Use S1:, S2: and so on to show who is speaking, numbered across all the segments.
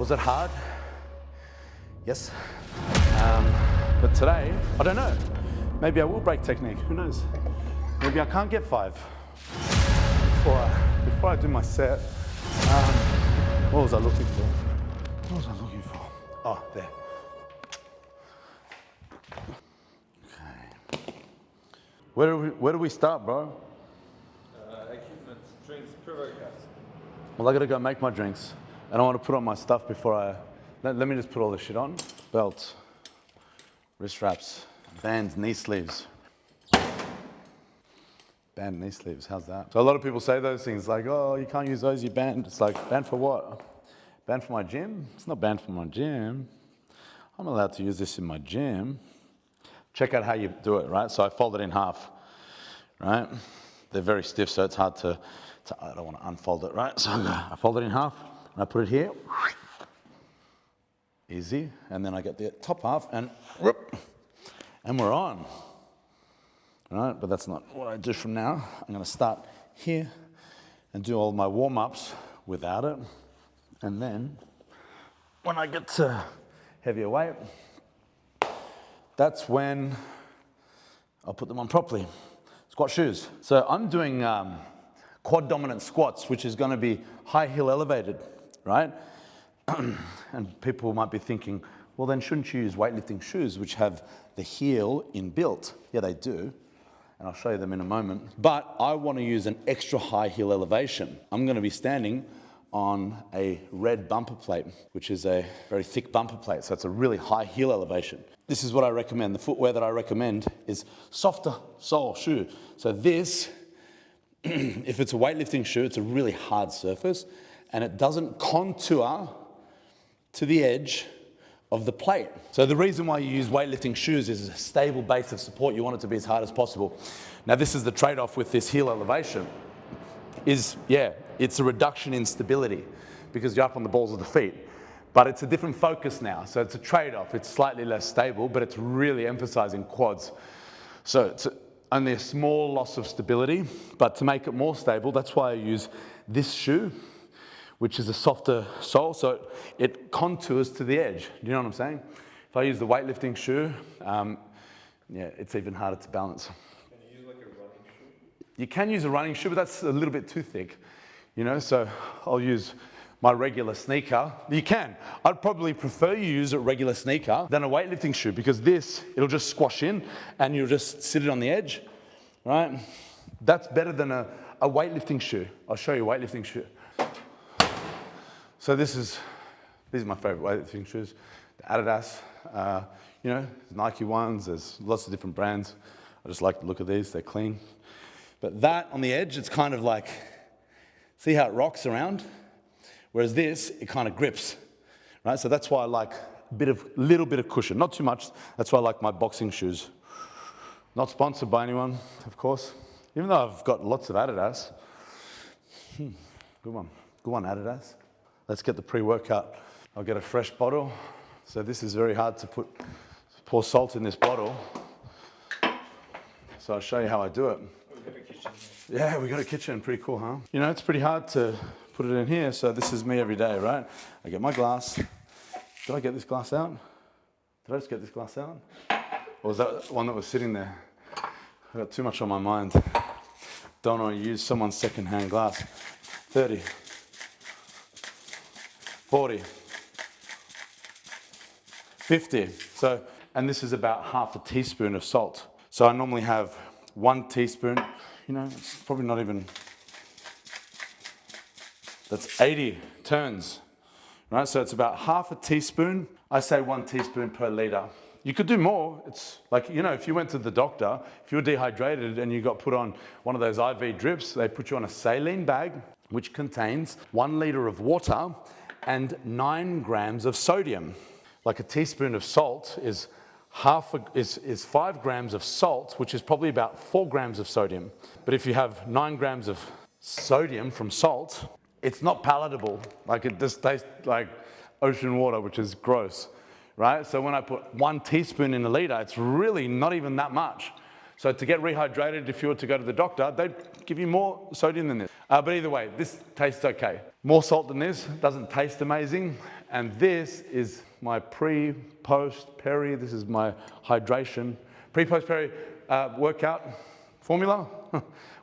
S1: Was it hard? Yes. But today, I don't know. Maybe I will break technique, who knows? Maybe I can't get 5. Before I do my set, what was I looking for? What was I looking for? Oh, there. Okay. Where do we start, bro?
S2: Equipment, drinks, pre-workout.
S1: Well, I gotta go make my drinks. And I want to put on my stuff before let me just put all this shit on. Belt, wrist wraps, bands, knee sleeves. Band knee sleeves, how's that? So a lot of people say those things like, oh, you can't use those, you banned. It's like, banned for what? Banned for my gym? It's not banned for my gym. I'm allowed to use this in my gym. Check out how you do it, right? So I fold it in half, right? They're very stiff, so it's hard to I don't want to unfold it, right? So I fold it in half, and I put it here. Easy. And then I get the top half, and whoop, and we're on. Right, but that's not what I do from now. I'm going to start here and do all my warm-ups without it. And then when I get to heavier weight, that's when I'll put them on properly. Squat shoes. So I'm doing quad dominant squats, which is going to be high heel elevated, right? And people might be thinking, well, then shouldn't you use weightlifting shoes, which have the heel inbuilt? Yeah, they do. And I'll show you them in a moment. But I want to use an extra high heel elevation. I'm going to be standing on a red bumper plate, which is a very thick bumper plate. So it's a really high heel elevation. This is what I recommend. The footwear that I recommend is softer sole shoe. So this, if it's a weightlifting shoe, it's a really hard surface and it doesn't contour to the edge of the plate. So the reason why you use weightlifting shoes is a stable base of support. You want it to be as hard as possible. Now this is the trade-off with this heel elevation is, yeah, it's a reduction in stability because you're up on the balls of the feet. But it's a different focus now. So it's a trade-off. It's slightly less stable, but it's really emphasizing quads. So it's only a small loss of stability, but to make it more stable, that's why I use this shoe, which is a softer sole, so it contours to the edge. Do you know what I'm saying? If I use the weightlifting shoe, yeah, it's even harder to balance.
S2: Can you use like a running shoe?
S1: You can use a running shoe, but that's a little bit too thick, you know, so I'll use my regular sneaker. You can. I'd probably prefer you use a regular sneaker than a weightlifting shoe because this, it'll just squash in and you'll just sit it on the edge, right? That's better than a weightlifting shoe. I'll show you a weightlifting shoe. So these are my favorite weightlifting shoes. The Adidas, you know, Nike ones, there's lots of different brands. I just like the look of these, they're clean. But that on the edge, it's kind of like, see how it rocks around? Whereas this, it kind of grips, right? So that's why I like a little bit of cushion, not too much. That's why I like my boxing shoes. Not sponsored by anyone, of course. Even though I've got lots of Adidas. Good one Adidas. Let's get the pre-workout. I'll get a fresh bottle. So this is very hard to pour salt in this bottle. So I'll show you how I do it.
S2: We've got a kitchen.
S1: Yeah, we got a kitchen, pretty cool, huh? You know, it's pretty hard to put it in here, so this is me every day, right? I get my glass. Did I get this glass out? Did I just get this glass out? Or was that one that was sitting there? I got too much on my mind. Don't want to use someone's second-hand glass. 30. 40, 50. So, and this is about half a teaspoon of salt. So I normally have 1 teaspoon, you know, it's probably not even, that's 80 turns, right? So it's about half a teaspoon. I say 1 teaspoon per liter. You could do more. It's like, you know, if you went to the doctor, if you were dehydrated and you got put on one of those IV drips, they put you on a saline bag, which contains 1 liter of water and 9 grams of sodium. Like a teaspoon of salt is 5 grams of salt, which is probably about 4 grams of sodium. But if you have 9 grams of sodium from salt, it's not palatable. Like it just tastes like ocean water, which is gross, right? So when I put 1 teaspoon in a liter, it's really not even that much. So to get rehydrated, if you were to go to the doctor, they'd give you more sodium than this. But either way, this tastes okay. More salt than this doesn't taste amazing, And this is my pre, post, peri. This is my hydration. Pre, post, peri workout formula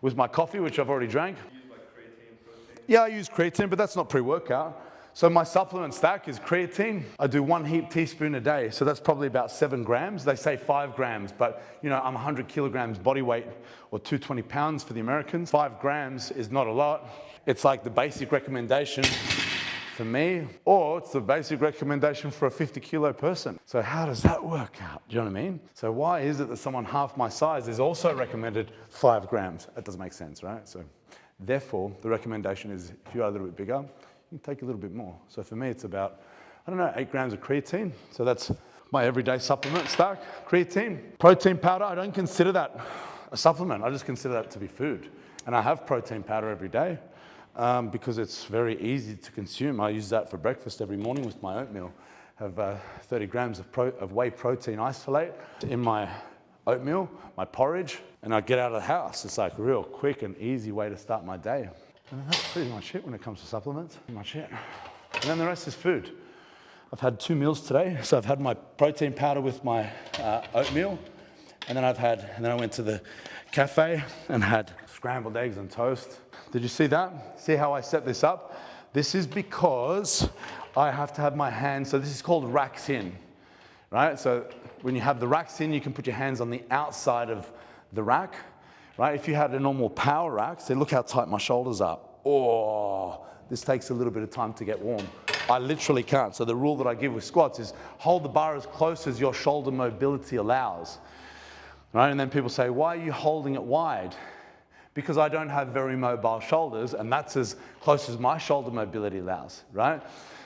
S1: with my coffee, which I've already drank.
S2: You use like creatine, protein?
S1: Yeah, I use creatine, but that's not pre-workout. So my supplement stack is creatine. I do 1 heaped teaspoon a day, so that's probably about 7 grams. They say 5 grams, but you know, I'm 100 kilograms body weight, or 220 pounds for the Americans. 5 grams is not a lot. It's like the basic recommendation for me, or it's the basic recommendation for a 50 kilo person. So how does that work out? Do you know what I mean? So why is it that someone half my size is also recommended 5 grams? That doesn't make sense, right? So therefore, the recommendation is if you are a little bit bigger, you can take a little bit more. So for me, it's about, I don't know, 8 grams of creatine. So that's my everyday supplement stack, creatine. Protein powder, I don't consider that a supplement. I just consider that to be food. And I have protein powder every day because it's very easy to consume. I use that for breakfast every morning with my oatmeal. I have 30 grams of whey protein isolate in my oatmeal, my porridge, and I get out of the house. It's like a real quick and easy way to start my day. And that's pretty much it when it comes to supplements, pretty much it. And then the rest is food. I've had 2 meals today. So I've had my protein powder with my oatmeal, and then I went to the cafe and had scrambled eggs and toast. Did you see that? See how I set this up? This is because I have to have my hands, so this is called racks in, right? So when you have the racks in, you can put your hands on the outside of the rack. Right? If you had a normal power rack, say, look how tight my shoulders are. Oh, this takes a little bit of time to get warm. I literally can't. So the rule that I give with squats is hold the bar as close as your shoulder mobility allows. Right? And then people say, why are you holding it wide? Because I don't have very mobile shoulders, and that's as close as my shoulder mobility allows, right?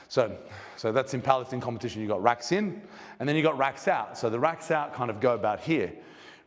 S1: So that's in powerlifting competition. You've got racks in, and then you've got racks out. So the racks out kind of go about here.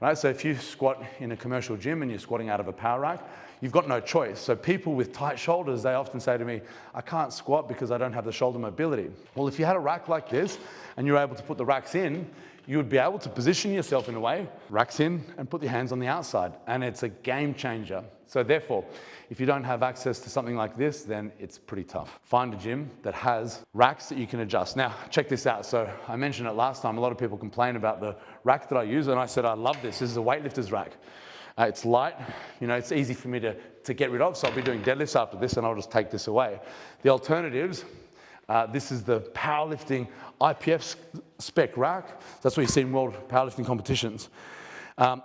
S1: Right? So if you squat in a commercial gym and you're squatting out of a power rack, you've got no choice. So people with tight shoulders, they often say to me, I can't squat because I don't have the shoulder mobility. Well, if you had a rack like this and you're able to put the racks in, you would be able to position yourself in a way, racks in, and put your hands on the outside. And it's a game changer. So therefore, if you don't have access to something like this, then it's pretty tough. Find a gym that has racks that you can adjust. Now, check this out. So I mentioned it last time. A lot of people complain about the rack that I use, and I said, I love this. This is a weightlifter's rack. It's light. You know, it's easy for me to get rid of, so I'll be doing deadlifts after this, and I'll just take this away. The alternatives, this is the powerlifting IPF spec rack. That's what you see in world powerlifting competitions.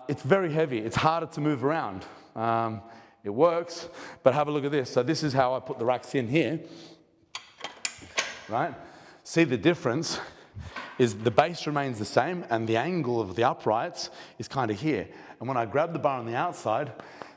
S1: It's very heavy. It's harder to move around. It works, but have a look at this. So this is how I put the racks in here, right? See the difference is the base remains the same and the angle of the uprights is kind of here. And when I grab the bar on the outside,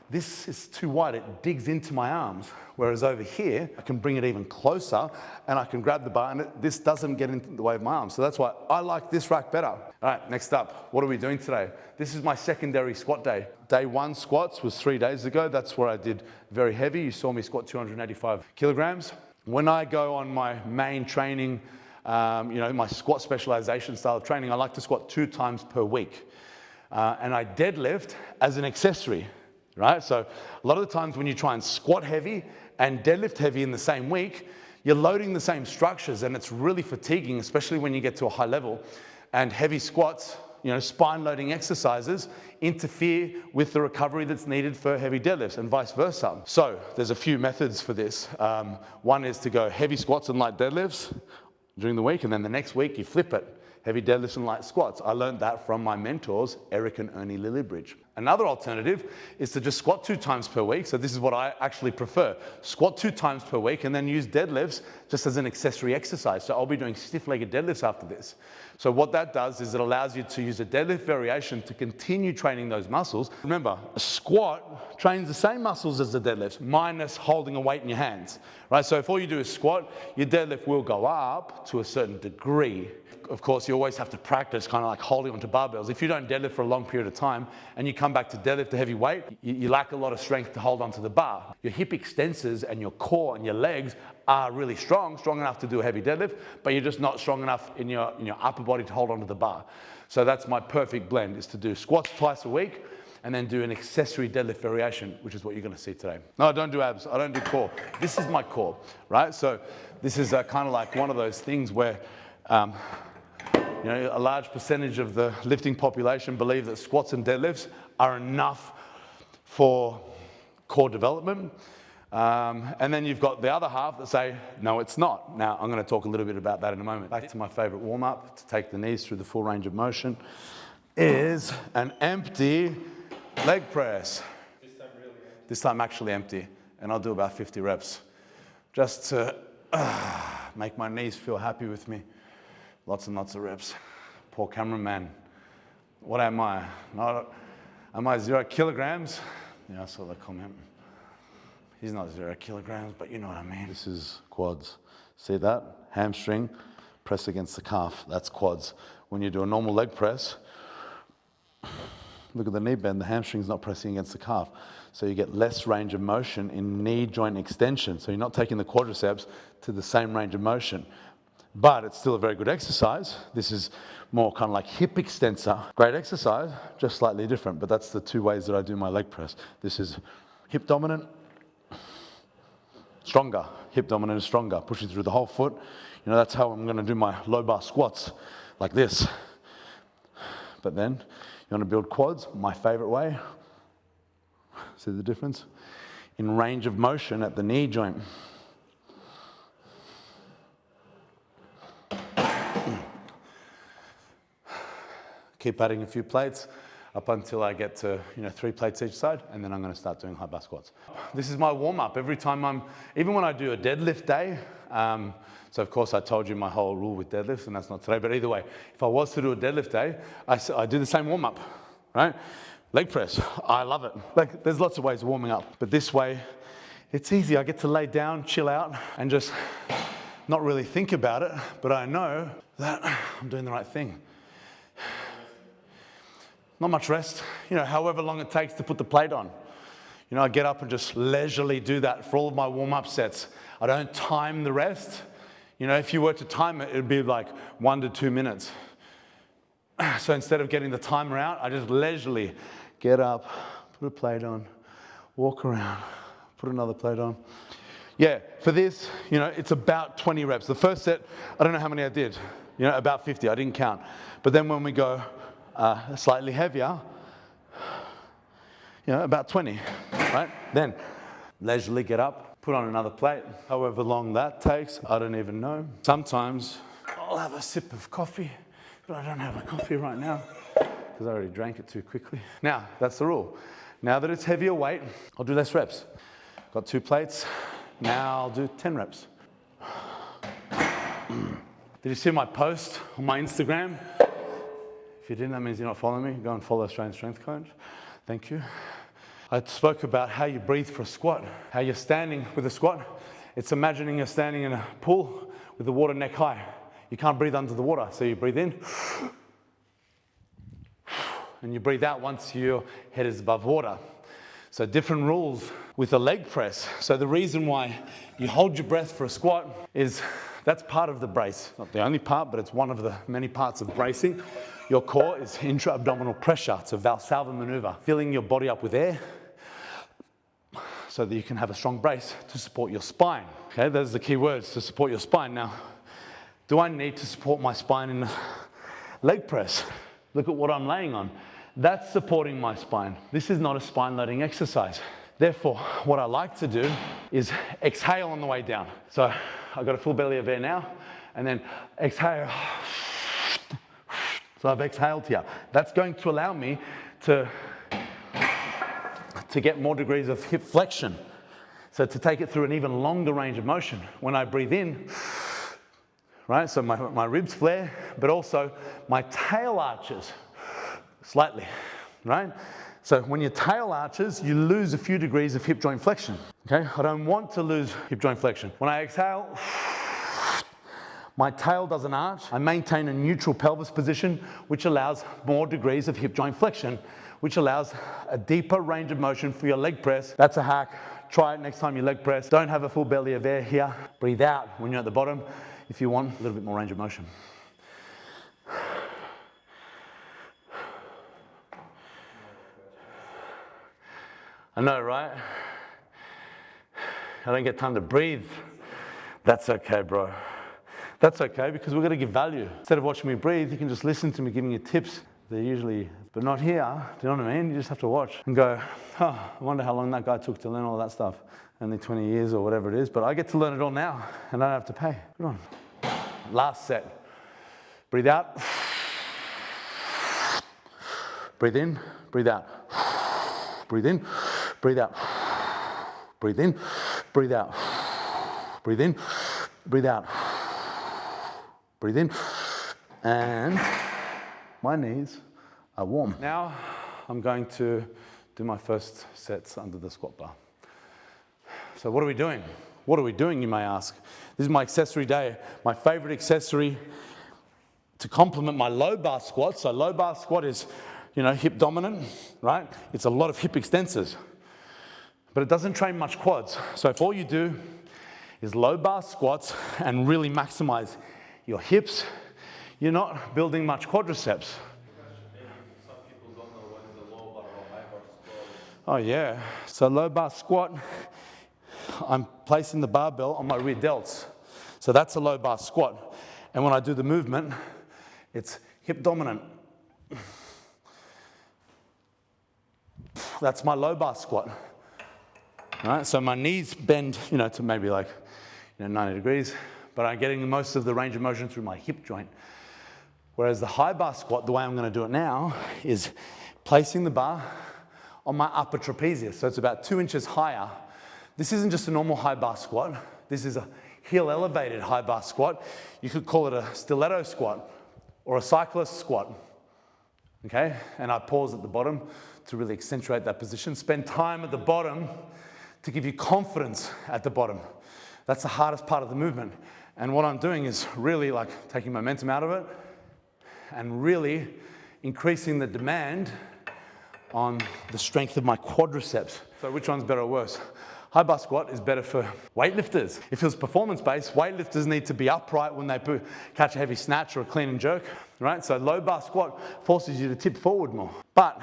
S1: this is too wide, it digs into my arms. Whereas over here, I can bring it even closer and I can grab the bar and this doesn't get into the way of my arms. So that's why I like this rack better. All right, next up, what are we doing today? This is my secondary squat day. Day 1 squats was 3 days ago. That's where I did very heavy. You saw me squat 285 kilograms. When I go on my main training, my squat specialization style of training, I like to squat 2 times per week. And I deadlift as an accessory. Right? So a lot of the times when you try and squat heavy and deadlift heavy in the same week, you're loading the same structures and it's really fatiguing, especially when you get to a high level. And heavy squats, spine loading exercises interfere with the recovery that's needed for heavy deadlifts and vice versa. So there's a few methods for this. One is to go heavy squats and light deadlifts during the week, and then the next week you flip it. Heavy deadlifts and light squats. I learned that from my mentors, Eric and Ernie Lillibridge. Another alternative is to just squat 2 times per week. So this is what I actually prefer. Squat 2 times per week and then use deadlifts just as an accessory exercise. So I'll be doing stiff-legged deadlifts after this. So what that does is it allows you to use a deadlift variation to continue training those muscles. Remember, a squat trains the same muscles as the deadlifts, minus holding a weight in your hands, right? So if all you do is squat, your deadlift will go up to a certain degree. Of course, you always have to practice kind of like holding onto barbells. If you don't deadlift for a long period of time and you come back to deadlift a heavy weight, you lack a lot of strength to hold onto the bar. Your hip extensors and your core and your legs are really strong enough to do a heavy deadlift, but you're just not strong enough in your upper body to hold onto the bar. So that's my perfect blend, is to do squats twice a week and then do an accessory deadlift variation, which is what you're gonna see today. No, I don't do abs, I don't do core. This is my core, right? So this is kind of like one of those things where you know, a large percentage of the lifting population believe that squats and deadlifts are enough for core development. And then you've got the other half that say, no, it's not. Now, I'm going to talk a little bit about that in a moment. Back to my favorite warm-up, to take the knees through the full range of motion, is an empty leg press.
S2: This time really empty.
S1: This time actually empty. And I'll do about 50 reps, just to make my knees feel happy with me. Lots and lots of reps. Poor cameraman. What am I? Am I 0 kilograms? Yeah, I saw that comment. He's not 0 kilograms, but you know what I mean. This is quads. See that? Hamstring, press against the calf. That's quads. When you do a normal leg press, look at the knee bend. The hamstring's not pressing against the calf. So you get less range of motion in knee joint extension. So you're not taking the quadriceps to the same range of motion. But it's still a very good exercise. This is more kind of like hip extensor. Great exercise, just slightly different. But that's the two ways that I do my leg press. This is hip dominant, stronger. Hip dominant is stronger, pushing through the whole foot. You know, that's how I'm going to do my low bar squats, like this. But then you want to build quads, my favorite way. See the difference? In range of motion at the knee joint. Keep adding a few plates up until I get to 3 plates each side, and then I'm going to start doing high bar squats. This is my warm-up. Every time even when I do a deadlift day, so of course I told you my whole rule with deadlifts, and that's not today, but either way, if I was to do a deadlift day, I do the same warm-up, right? Leg press, I love it. Like, there's lots of ways of warming up, but this way, it's easy. I get to lay down, chill out, and just not really think about it, but I know that I'm doing the right thing. Not much rest, however long it takes to put the plate on. I get up and just leisurely do that for all of my warm-up sets. I don't time the rest. If you were to time it, it'd be like 1 to 2 minutes. So instead of getting the timer out, I just leisurely get up, put a plate on, walk around, put another plate on. Yeah, for this, it's about 20 reps. The first set, I don't know how many I did, about 50, I didn't count. But then when we go slightly heavier, about 20, right? Then leisurely get up, put on another plate. However long that takes, I don't even know. Sometimes I'll have a sip of coffee, but I don't have a coffee right now because I already drank it too quickly. Now, that's the rule. Now that it's heavier weight, I'll do less reps. Got 2 plates, now I'll do 10 reps. Did you see my post on my Instagram? If you didn't, that means you're not following me. Go and follow Australian Strength Coach. Thank you. I spoke about how you breathe for a squat, how you're standing with a squat. It's imagining you're standing in a pool with the water neck high. You can't breathe under the water, so you breathe in, and you breathe out once your head is above water. So different rules with a leg press. So the reason why you hold your breath for a squat is that's part of the brace. Not the only part, but it's one of the many parts of bracing. Your core is intra-abdominal pressure. It's a Valsalva maneuver, filling your body up with air so that you can have a strong brace to support your spine. Okay, those are the key words, to support your spine. Now, do I need to support my spine in the leg press? Look at what I'm laying on. That's supporting my spine. This is not a spine loading exercise. Therefore, what I like to do is exhale on the way down. So I've got a full belly of air now, and then exhale. So I've exhaled here. That's going to allow me to get more degrees of hip flexion. So to take it through an even longer range of motion. When I breathe in, right, so my ribs flare, but also my tail arches slightly, right? So when your tail arches, you lose a few degrees of hip joint flexion, okay? I don't want to lose hip joint flexion. When I exhale, my tail doesn't arch. I maintain a neutral pelvis position, which allows more degrees of hip joint flexion, which allows a deeper range of motion for your leg press. That's a hack. Try it next time you leg press. Don't have a full belly of air here. Breathe out when you're at the bottom if you want a little bit more range of motion. I know, right? I don't get time to breathe. That's okay, bro. That's okay, because we're going to give value. Instead of watching me breathe, you can just listen to me giving you tips. They're usually, but not here. Do you know what I mean? You just have to watch and go, oh, I wonder how long that guy took to learn all that stuff. Only 20 years or whatever it is, but I get to learn it all now and I don't have to pay. Good on. Last set. Breathe out. Breathe in, breathe out. Breathe in, breathe out. Breathe in, breathe out. Breathe in, breathe out. Breathe in, and my knees are warm. Now I'm going to do my first sets under the squat bar. So what are we doing? What are we doing, you may ask? This is my accessory day, my favorite accessory to complement my low bar squat. So low bar squat is, you know, hip dominant, right? It's a lot of hip extensors, but it doesn't train much quads. So if all you do is low bar squats and really maximize your hips, you're not building much quadriceps.
S2: Some people don't know what is a low bar or high bar squat.
S1: Oh yeah, so low bar squat, I'm placing the barbell on my rear delts. So that's a low bar squat. And when I do the movement, it's hip dominant. That's my low bar squat. All right, so my knees bend, you know, to maybe like, 90 degrees, but I'm getting most of the range of motion through my hip joint. Whereas the high bar squat, the way I'm going to do it now, is placing the bar on my upper trapezius. So it's about 2 inches higher. This isn't just a normal high bar squat. This is a heel elevated high bar squat. You could call it a stiletto squat or a cyclist squat. Okay, and I pause at the bottom to really accentuate that position. Spend time at the bottom to give you confidence at the bottom. That's the hardest part of the movement. And what I'm doing is really like taking momentum out of it and really increasing the demand on the strength of my quadriceps. So which one's better or worse? High bar squat is better for weightlifters. If it was performance-based, weightlifters need to be upright when they catch a heavy snatch or a clean and jerk, right? So low bar squat forces you to tip forward more. But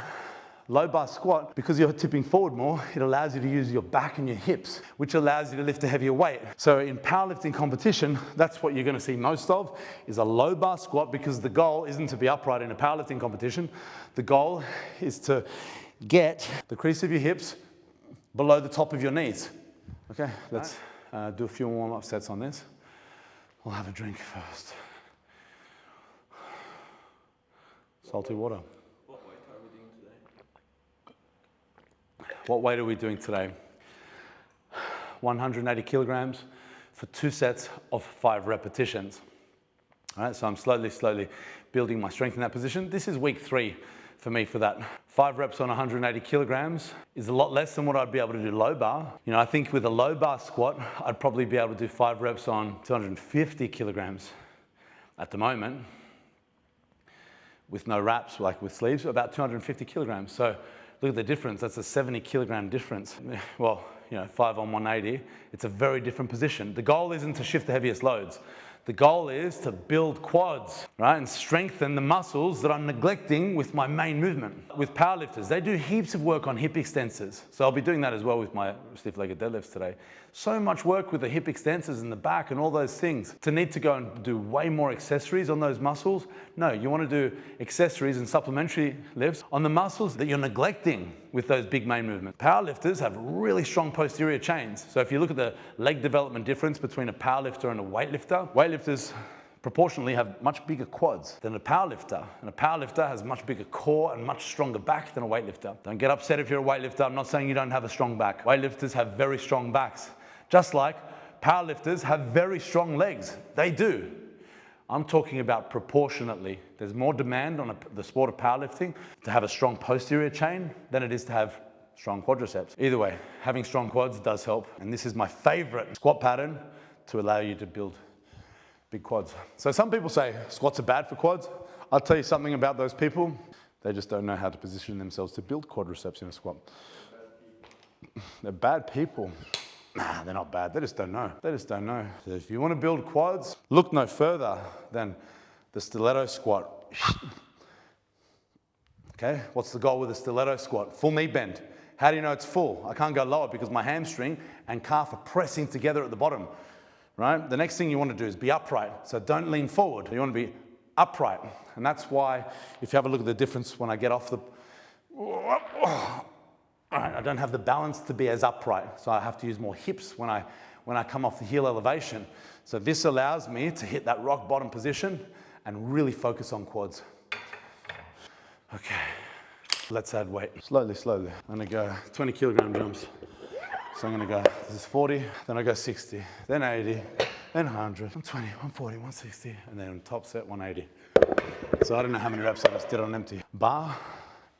S1: low bar squat, because you're tipping forward more, it allows you to use your back and your hips, which allows you to lift a heavier weight. So in powerlifting competition, that's what you're going to see most of, is a low bar squat, because the goal isn't to be upright in a powerlifting competition. The goal is to get the crease of your hips below the top of your knees. Okay, let's do a few warm-up sets on this. I'll have a drink first. Salty water. What weight are we doing today? 180 kilograms for 2 sets of 5 repetitions. All right, so I'm slowly building my strength in that position. This is week 3 for me for that. 5 reps on 180 kilograms is a lot less than what I'd be able to do low bar. You know, I think with a low bar squat, I'd probably be able to do 5 reps on 250 kilograms at the moment, with no wraps, like with sleeves, about 250 kilograms. So look at the difference. That's a 70 kilogram difference. Well, 5 on 180, it's a very different position. The goal isn't to shift the heaviest loads. The goal is to build quads, right? And strengthen the muscles that I'm neglecting with my main movement. With powerlifters, they do heaps of work on hip extensors. So I'll be doing that as well with my stiff-legged deadlifts today. So much work with the hip extensors in the back and all those things. To need to go and do way more accessories on those muscles? No, you want to do accessories and supplementary lifts on the muscles that you're neglecting with those big main movements. Powerlifters have really strong posterior chains. So if you look at the leg development difference between a powerlifter and a weightlifter, weightlifters proportionally have much bigger quads than a powerlifter. And a powerlifter has much bigger core and much stronger back than a weightlifter. Don't get upset if you're a weightlifter. I'm not saying you don't have a strong back. Weightlifters have very strong backs. Just like powerlifters have very strong legs. They do. I'm talking about proportionately. There's more demand on the sport of powerlifting to have a strong posterior chain than it is to have strong quadriceps. Either way, having strong quads does help. And this is my favorite squat pattern to allow you to build big quads. So some people say squats are bad for quads. I'll tell you something about those people. They just don't know how to position themselves to build quadriceps in a squat. They're bad people. Nah, they're not bad. They just don't know. They just don't know. So if you want to build quads, look no further than the stiletto squat. Okay, what's the goal with the stiletto squat? Full knee bend. How do you know it's full? I can't go lower because my hamstring and calf are pressing together at the bottom, right? The next thing you want to do is be upright. So don't lean forward. You want to be upright. And that's why, if you have a look at the difference when I get off the... I don't have the balance to be as upright. So I have to use more hips when I come off the heel elevation. So this allows me to hit that rock bottom position and really focus on quads. Okay, let's add weight. Slowly, slowly. I'm gonna go 20 kilogram jumps. So I'm gonna go, this is 40, then I go 60, then 80, then 100, 120, 140, 160, and then top set 180. So I don't know how many reps I just did on empty. Bar,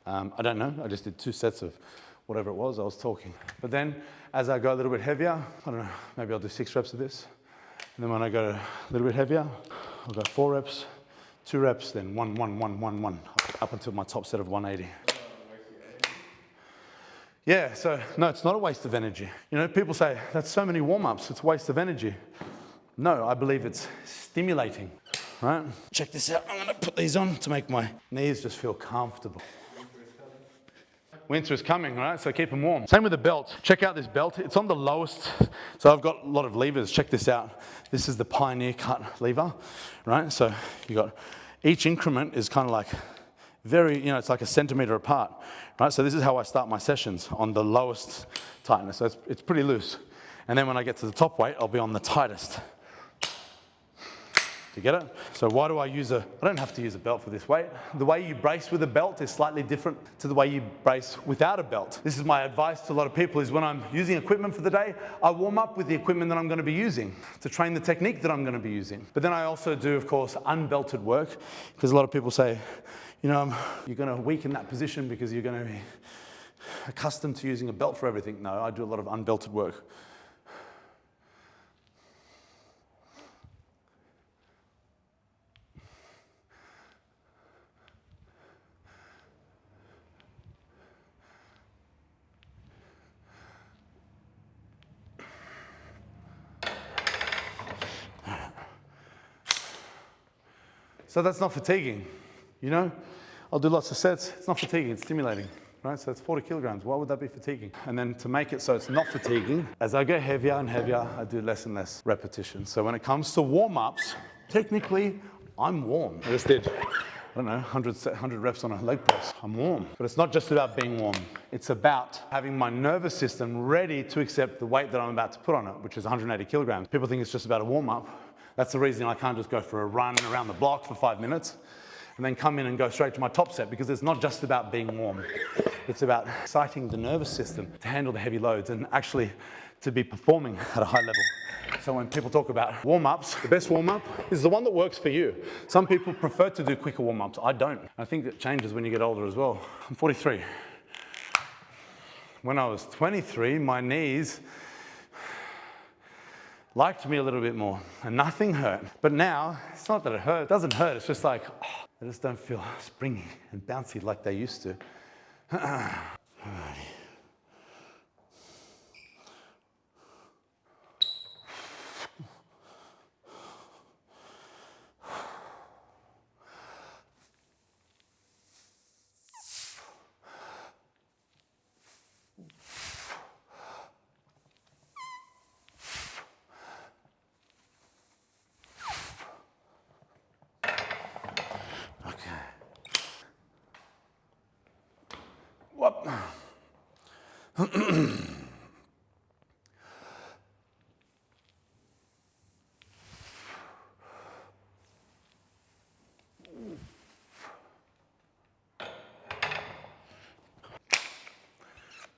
S1: I don't know, I just did 2 sets of whatever it was I was talking. But then as I go a little bit heavier, I don't know, maybe I'll do 6 reps of this. And then when I go a little bit heavier, I'll go 4 reps, 2 reps, then 1, 1, 1, 1, 1, up until my top set of 180. Yeah, so no, it's not a waste of energy. You know, people say, that's so many warm-ups, it's a waste of energy. No, I believe it's stimulating, right? Check this out, I'm gonna put these on to make my knees just feel comfortable. Winter is coming, right? So keep them warm. Same with the belt. Check out this belt. It's on the lowest. So I've got a lot of levers. Check this out. This is the Pioneer cut lever, right? So you got each increment is kind of like very, you know, it's like a centimeter apart, right? So this is how I start my sessions, on the lowest tightness. So it's pretty loose. And then when I get to the top weight, I'll be on the tightest. You get it? So why do I use I don't have to use a belt for this weight. The way you brace with a belt is slightly different to the way you brace without a belt. This is my advice to a lot of people, is when I'm using equipment for the day, I warm up with the equipment that I'm going to be using to train the technique that I'm going to be using. But then I also do, of course, unbelted work, because a lot of people say, you know, you're going to weaken that position because you're going to be accustomed to using a belt for everything. No, I do a lot of unbelted work. So that's not fatiguing, you know? I'll do lots of sets, it's not fatiguing, it's stimulating, right? So it's 40 kilograms, why would that be fatiguing? And then to make it so it's not fatiguing, as I go heavier and heavier, I do less and less repetitions. So when it comes to warm-ups, technically, I'm warm. I just did, I don't know, 100 reps on a leg press. I'm warm. But it's not just about being warm. It's about having my nervous system ready to accept the weight that I'm about to put on it, which is 180 kilograms. People think it's just about a warm-up. That's the reason I can't just go for a run around the block for 5 minutes and then come in and go straight to my top set, because it's not just about being warm. It's about exciting the nervous system to handle the heavy loads and actually to be performing at a high level. So when people talk about warm-ups, the best warm-up is the one that works for you. Some people prefer to do quicker warm-ups. I don't. I think that changes when you get older as well. I'm 43. When I was 23, my knees liked me a little bit more and nothing hurt. But now, it's not that it hurt, it doesn't hurt, it's just like, oh, I just don't feel springy and bouncy like they used to. Whoop.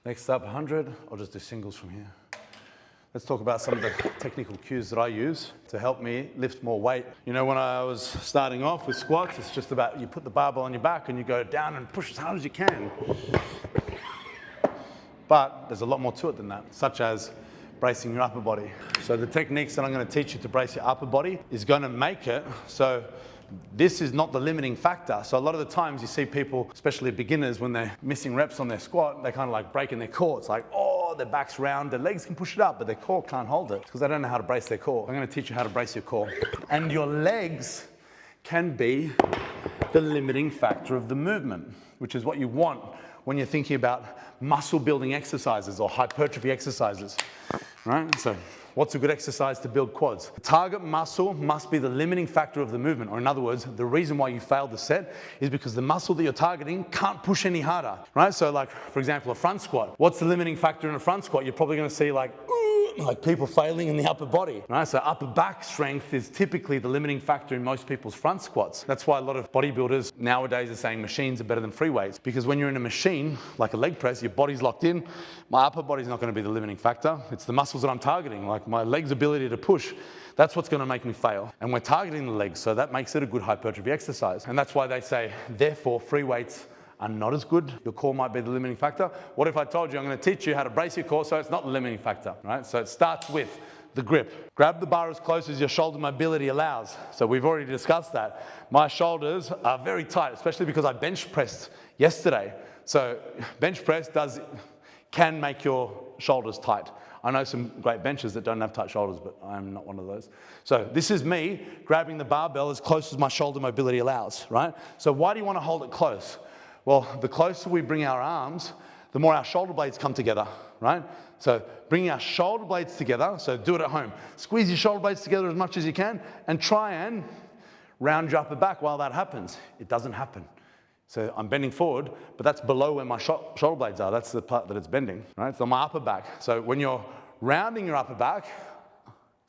S1: Next up, 100. I'll just do singles from here. Let's talk about some of the technical cues that I use to help me lift more weight. You know, when I was starting off with squats, it's just about you put the barbell on your back and you go down and push as hard as you can. But there's a lot more to it than that, such as bracing your upper body. So the techniques that I'm going to teach you to brace your upper body is going to make it so this is not the limiting factor. So a lot of the times you see people, especially beginners, when they're missing reps on their squat, they're kind of like breaking their core. It's like, oh, their back's round, their legs can push it up, but their core can't hold it because they don't know how to brace their core. I'm going to teach you how to brace your core. And your legs can be the limiting factor of the movement, which is what you want when you're thinking about muscle building exercises or hypertrophy exercises, right? So what's a good exercise to build quads? The target muscle must be the limiting factor of the movement, or in other words, the reason why you failed the set is because the muscle that you're targeting can't push any harder, right? So like, for example, a front squat. What's the limiting factor in a front squat? You're probably gonna see like people failing in the upper body, right? So upper back strength is typically the limiting factor in most people's front squats. That's why a lot of bodybuilders nowadays are saying machines are better than free weights, because when you're in a machine, like a leg press, your body's locked in. My upper body's not gonna be the limiting factor. It's the muscles that I'm targeting, like my leg's ability to push. That's what's gonna make me fail. And we're targeting the legs, so that makes it a good hypertrophy exercise. And that's why they say, therefore, free weights are not as good. Your core might be the limiting factor. What if I told you I'm going to teach you how to brace your core so it's not the limiting factor, right? So it starts with the grip. Grab the bar as close as your shoulder mobility allows. So we've already discussed that. My shoulders are very tight, especially because I bench pressed yesterday. So bench press can make your shoulders tight. I know some great benchers that don't have tight shoulders, but I'm not one of those. So this is me grabbing the barbell as close as my shoulder mobility allows, right? So why do you want to hold it close? Well, the closer we bring our arms, the more our shoulder blades come together, right? So bringing our shoulder blades together, so do it at home. Squeeze your shoulder blades together as much as you can and try and round your upper back while that happens. It doesn't happen. So I'm bending forward, but that's below where my shoulder blades are. That's the part that it's bending, right? So my upper back. So when you're rounding your upper back,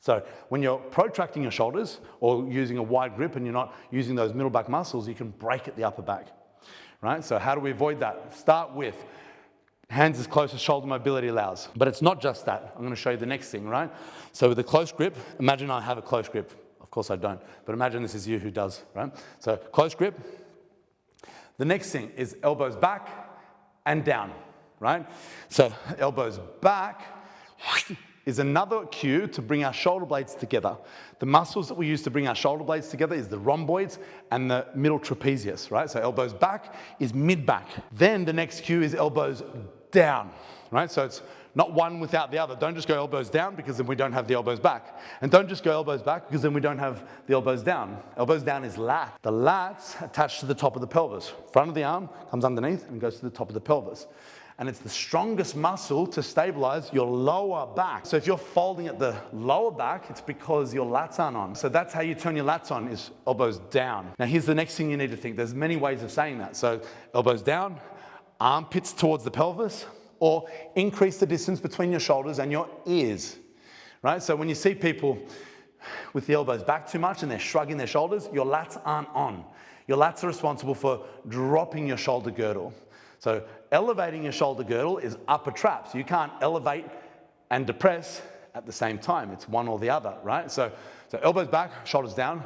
S1: so when you're protracting your shoulders or using a wide grip and you're not using those middle back muscles, you can break at the upper back. Right? So how do we avoid that? Start with hands as close as shoulder mobility allows. But it's not just that. I'm going to show you the next thing, right? So with a close grip, imagine I have a close grip. Of course I don't, but imagine this is you who does, right? So close grip. The next thing is elbows back and down, right? So elbows back is another cue to bring our shoulder blades together. The muscles that we use to bring our shoulder blades together is the rhomboids and the middle trapezius, right? So elbows back is mid-back. Then the next cue is elbows down, right? So it's not one without the other. Don't just go elbows down because then we don't have the elbows back. And don't just go elbows back because then we don't have the elbows down. Elbows down is lat. The lats attached to the top of the pelvis. Front of the arm comes underneath and goes to the top of the pelvis. And it's the strongest muscle to stabilize your lower back. So if you're folding at the lower back, it's because your lats aren't on. So that's how you turn your lats on, is elbows down. Now here's the next thing you need to think. There's many ways of saying that. So elbows down, armpits towards the pelvis, or increase the distance between your shoulders and your ears, right? So when you see people with the elbows back too much and they're shrugging their shoulders, your lats aren't on. Your lats are responsible for dropping your shoulder girdle. So elevating your shoulder girdle is upper traps. You can't elevate and depress at the same time. It's one or the other, right? So elbows back, shoulders down,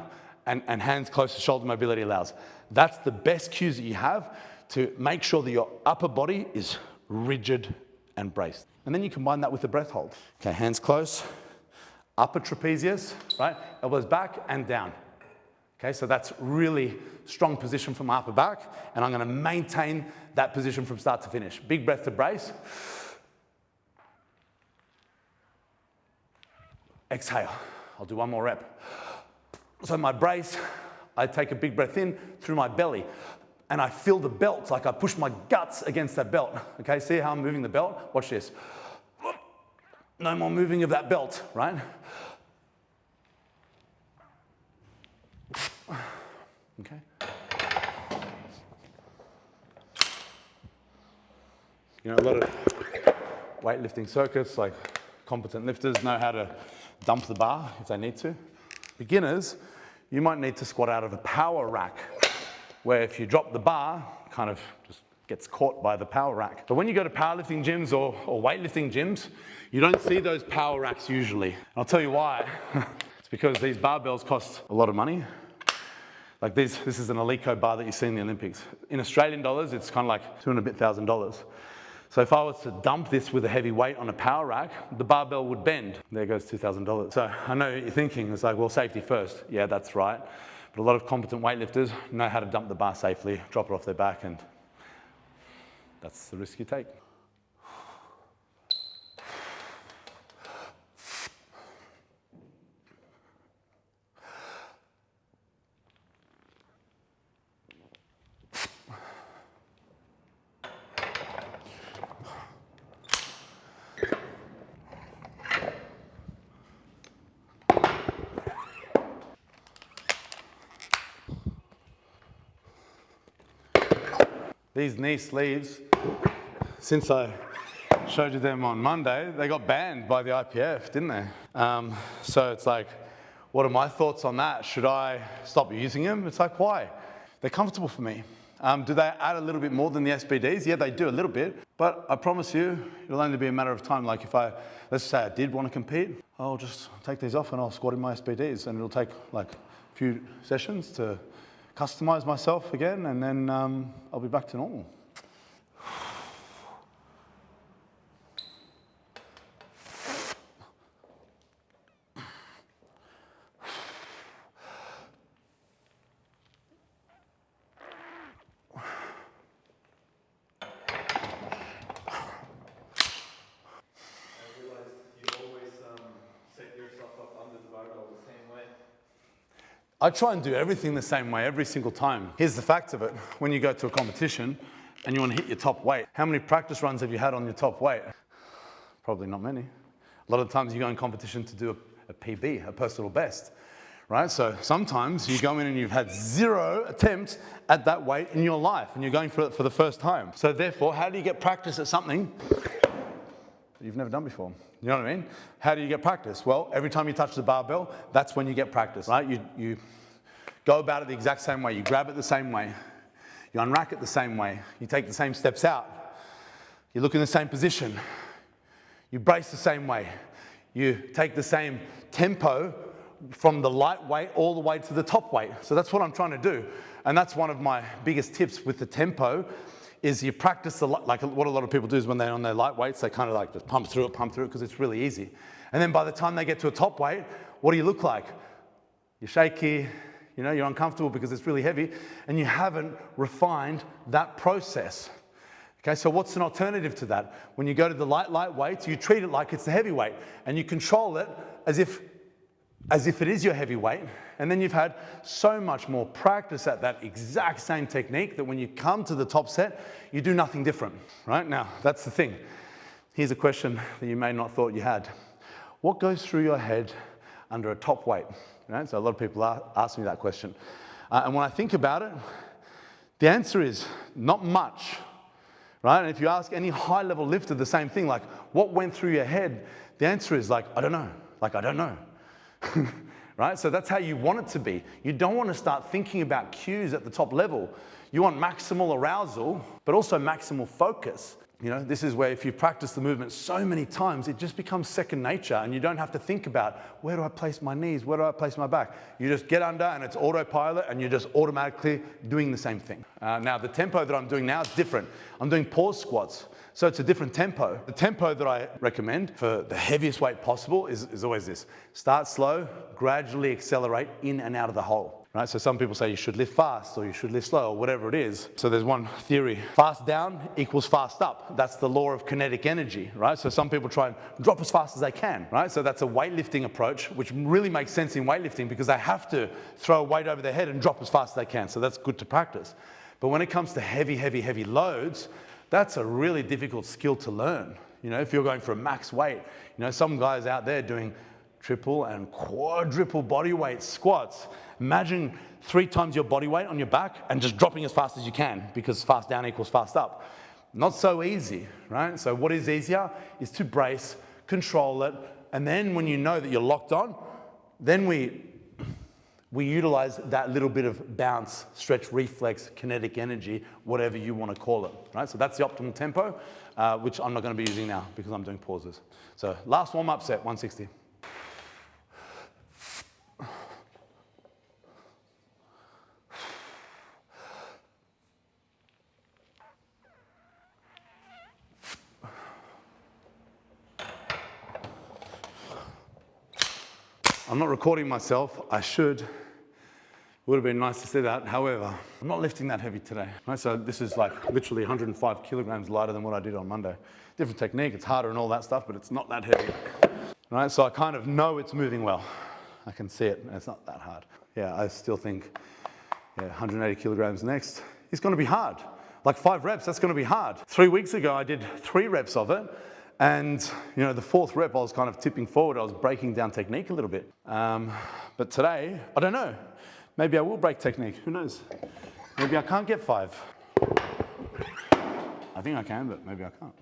S1: and hands close to shoulder mobility allows. That's the best cues that you have to make sure that your upper body is rigid and braced. And then you combine that with the breath hold. Okay, hands close, upper trapezius, right? Elbows back and down. Okay, so that's really strong position from my upper back, and I'm going to maintain that position from start to finish. Big breath to brace. Exhale. I'll do one more rep. So my brace, I take a big breath in through my belly, and I feel the belt, like I push my guts against that belt. Okay, see how I'm moving the belt? Watch this. No more moving of that belt, right? Okay. You know, a lot of weightlifting circuits, like competent lifters, know how to dump the bar if they need to. Beginners, you might need to squat out of a power rack, where if you drop the bar, kind of just gets caught by the power rack. But when you go to powerlifting gyms or weightlifting gyms, you don't see those power racks usually. And I'll tell you why. It's because these barbells cost a lot of money. Like this is an Alico bar that you see in the Olympics. In Australian dollars, it's kind of like $200,000. So if I was to dump this with a heavy weight on a power rack, the barbell would bend. There goes $2,000. So I know what you're thinking. It's like, well, safety first. Yeah, that's right. But a lot of competent weightlifters know how to dump the bar safely, drop it off their back, and that's the risk you take. These knee sleeves, since I showed you them on Monday, they got banned by the IPF, didn't they? So it's like, what are my thoughts on that? Should I stop using them? It's like, why? They're comfortable for me. Do they add a little bit more than the SBDs? Yeah, they do a little bit, but I promise you, it'll only be a matter of time. Like if let's say I did want to compete, I'll just take these off and I'll squat in my SBDs, and it'll take like a few sessions to customize myself again, and then I'll be back to normal. I try and do everything the same way every single time. Here's the fact of it. When you go to a competition and you want to hit your top weight, how many practice runs have you had on your top weight? Probably not many. A lot of times you go in competition to do a PB, a personal best, right? So sometimes you go in and you've had 0 attempts at that weight in your life and you're going for it for the first time. So therefore, how do you get practice at something you've never done before? You know what I mean? How do you get practice? Well, every time you touch the barbell, that's when you get practice, right? You go about it the exact same way. You grab it the same way. You unrack it the same way. You take the same steps out. You look in the same position. You brace the same way. You take the same tempo from the light weight all the way to the top weight. So that's what I'm trying to do. And that's one of my biggest tips with the tempo is you practice, like what a lot of people do is when they're on their light weights, they kind of like just pump through it, because it's really easy. And then by the time they get to a top weight, what do you look like? You're shaky, you're uncomfortable because it's really heavy, and you haven't refined that process. Okay, so what's an alternative to that? When you go to the light weights, you treat it like it's the heavy weight, and you control it as if it is your heavy weight, and then you've had so much more practice at that exact same technique that when you come to the top set, you do nothing different, right? Now, that's the thing. Here's a question that you may not thought you had. What goes through your head under a top weight? Right? So a lot of people ask me that question. And when I think about it, the answer is not much, right? And if you ask any high-level lifter the same thing, like what went through your head, the answer is like, I don't know. Like, I don't know. Right? So that's how you want it to be. You don't want to start thinking about cues at the top level. You want maximal arousal, but also maximal focus. This is where if you practice the movement so many times, it just becomes second nature, and you don't have to think about, where do I place my knees? Where do I place my back? You just get under and it's autopilot, and you're just automatically doing the same thing. Now, the tempo that I'm doing now is different. I'm doing pause squats. So it's a different tempo. The tempo that I recommend for the heaviest weight possible is always this. Start slow, gradually accelerate in and out of the hole. Right? So some people say you should lift fast or you should lift slow or whatever it is. So there's one theory. Fast down equals fast up. That's the law of kinetic energy, right? So some people try and drop as fast as they can, right? So that's a weightlifting approach, which really makes sense in weightlifting because they have to throw a weight over their head and drop as fast as they can. So that's good to practice. But when it comes to heavy loads, that's a really difficult skill to learn. If you're going for a max weight, some guys out there doing triple and quadruple body weight squats. Imagine 3 times your body weight on your back and just dropping as fast as you can because fast down equals fast up. Not so easy, right? So what is easier is to brace, control it, and then when you know that you're locked on, then we utilize that little bit of bounce, stretch, reflex, kinetic energy, whatever you want to call it, right? So that's the optimal tempo, which I'm not going to be using now because I'm doing pauses. So last warm-up set, 160. I'm not recording myself. I should. It would have been nice to see that. However, I'm not lifting that heavy today. Right? So this is like literally 105 kilograms lighter than what I did on Monday. Different technique, it's harder and all that stuff, but it's not that heavy. Right? So I kind of know it's moving well. I can see it, and it's not that hard. Yeah, I still think 180 kilograms next. It's going to be hard. Like 5 reps, that's going to be hard. 3 weeks ago, I did 3 reps of it. And, the 4th rep, I was kind of tipping forward. I was breaking down technique a little bit. But today, I don't know. Maybe I will break technique. Who knows? Maybe I can't get 5. I think I can, but maybe I can't.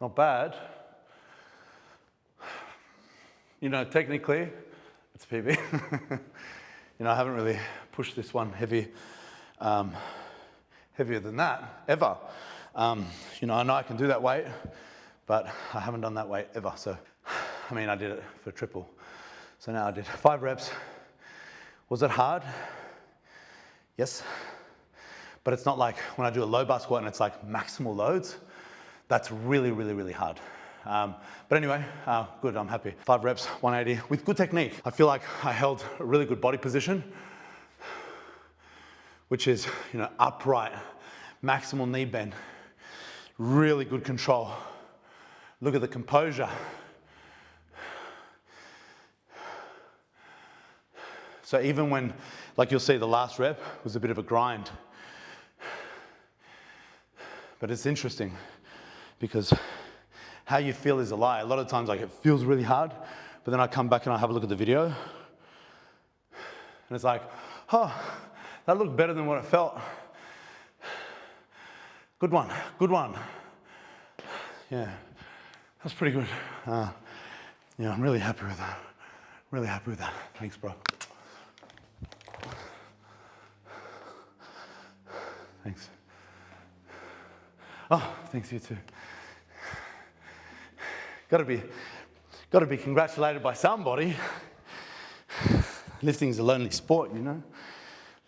S1: Not bad. You know, technically, it's PB. You know, I haven't really pushed this one heavier than that, ever. You know I can do that weight, but I haven't done that weight ever. So, I mean, I did it for triple. So now I did 5 reps. Was it hard? Yes. But it's not like when I do a low bar squat and it's like maximal loads. That's really, really, really hard. But anyway, good, I'm happy. 5 reps, 180, with good technique. I feel like I held a really good body position, which is, you know, upright, maximal knee bend, really good control. Look at the composure. So even when, like you'll see, the last rep was a bit of a grind. But it's interesting because how you feel is a lie. A lot of times, like, it feels really hard, but then I come back and I have a look at the video, and it's like, oh, that looked better than what it felt. Good one, good one. Yeah, that's pretty good. Yeah, I'm really happy with that. Really happy with that. Thanks, bro. Thanks. Oh, thanks, you too. Got to be congratulated by somebody. Lifting's a lonely sport, you know.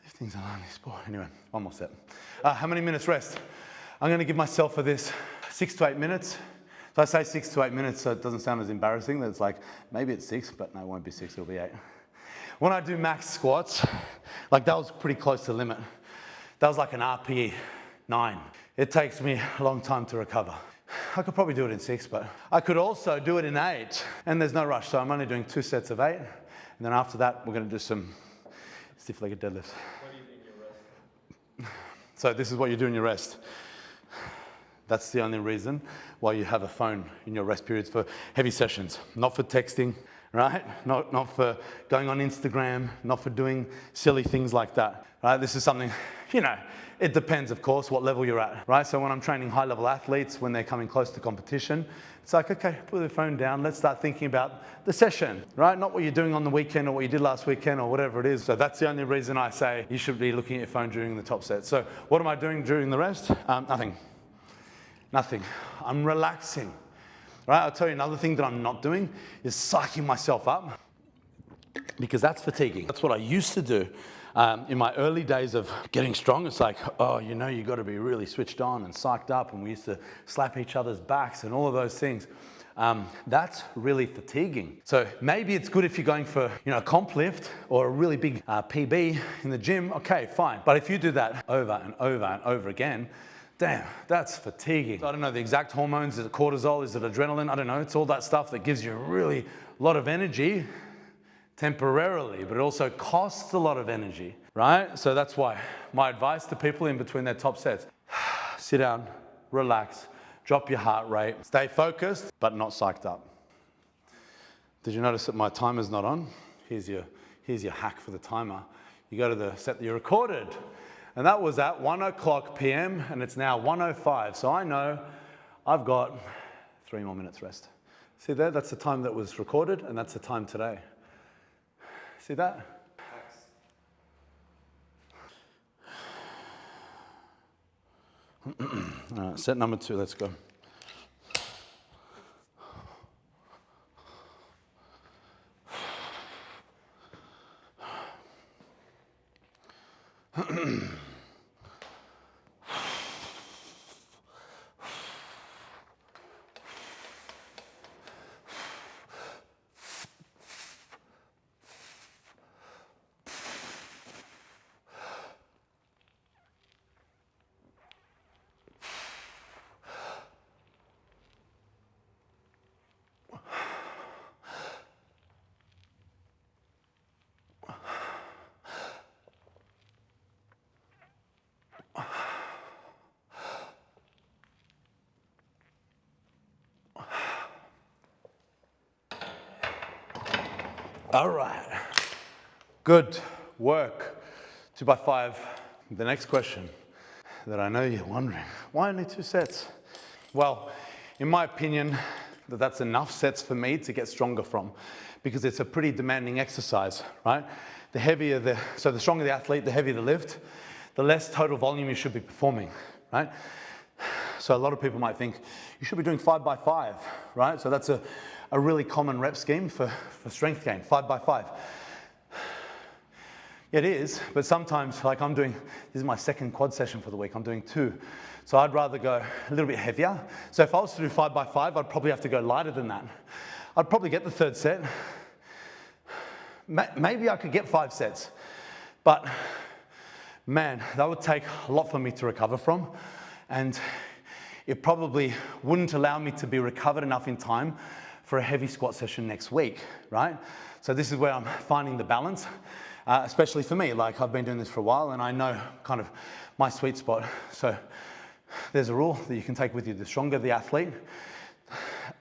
S1: Lifting's a lonely sport. Anyway, one more set. How many minutes rest? I'm going to give myself for this 6 to 8 minutes. So I say 6 to 8 minutes so it doesn't sound as embarrassing. That it's like, maybe it's 6, but no, it won't be 6, it'll be 8. When I do max squats, like that was pretty close to the limit. That was like an RPE 9. It takes me a long time to recover. I could probably do it in 6, but I could also do it in 8, and there's no rush. So I'm only doing 2 sets of 8, and then after that, we're going to do some stiff-legged deadlifts.
S2: What do you do in your rest?
S1: So this is what you do in your rest. That's the only reason why you have a phone in your rest periods, for heavy sessions, not for texting, right? Not for going on Instagram, not for doing silly things like that, right? This is something, you know, it depends, of course, what level you're at, right? So when I'm training high-level athletes, when they're coming close to competition, it's like, okay, put the phone down. Let's start thinking about the session, right? Not what you're doing on the weekend or what you did last weekend or whatever it is. So that's the only reason I say you should be looking at your phone during the top set. So what am I doing during the rest? Nothing. Nothing. I'm relaxing, right? I'll tell you another thing that I'm not doing is psyching myself up, because that's fatiguing. That's what I used to do. In my early days of getting strong, it's like, oh, you know, you got to be really switched on and psyched up, and we used to slap each other's backs and all of those things. That's really fatiguing. So maybe it's good if you're going for, you know, a comp lift or a really big PB in the gym. Okay, fine. But if you do that over and over and over again, damn, that's fatiguing. So I don't know the exact hormones. Is it cortisol? Is it adrenaline? I don't know. It's all that stuff that gives you really a lot of energy temporarily, but it also costs a lot of energy, right? So that's why my advice to people in between their top sets, sit down, relax, drop your heart rate, stay focused, but not psyched up. Did you notice that my timer's not on? Here's your hack for the timer. You go to the set that you recorded, and that was at 1 o'clock p.m. and it's now 1:05. So I know I've got 3 more minutes rest. See there, that's the time that was recorded, and that's the time today. See that? All right, set number 2, let's go. All right, good work. 2 by 5. The next question that I know you're wondering, why only 2 sets? Well, in my opinion, that's enough sets for me to get stronger from, because it's a pretty demanding exercise, right? The stronger the athlete, the heavier the lift, the less total volume you should be performing, right? So a lot of people might think you should be doing 5 by 5, right? So that's a really common rep scheme for strength gain, 5 by 5. It is, but sometimes, like this is my second quad session for the week, I'm doing 2. So I'd rather go a little bit heavier. So if I was to do 5 by 5, I'd probably have to go lighter than that. I'd probably get the 3rd set. Maybe I could get 5 sets, but man, that would take a lot for me to recover from, and it probably wouldn't allow me to be recovered enough in time for a heavy squat session next week, right? So this is where I'm finding the balance, especially for me. Like, I've been doing this for a while and I know kind of my sweet spot. So there's a rule that you can take with you. The stronger the athlete,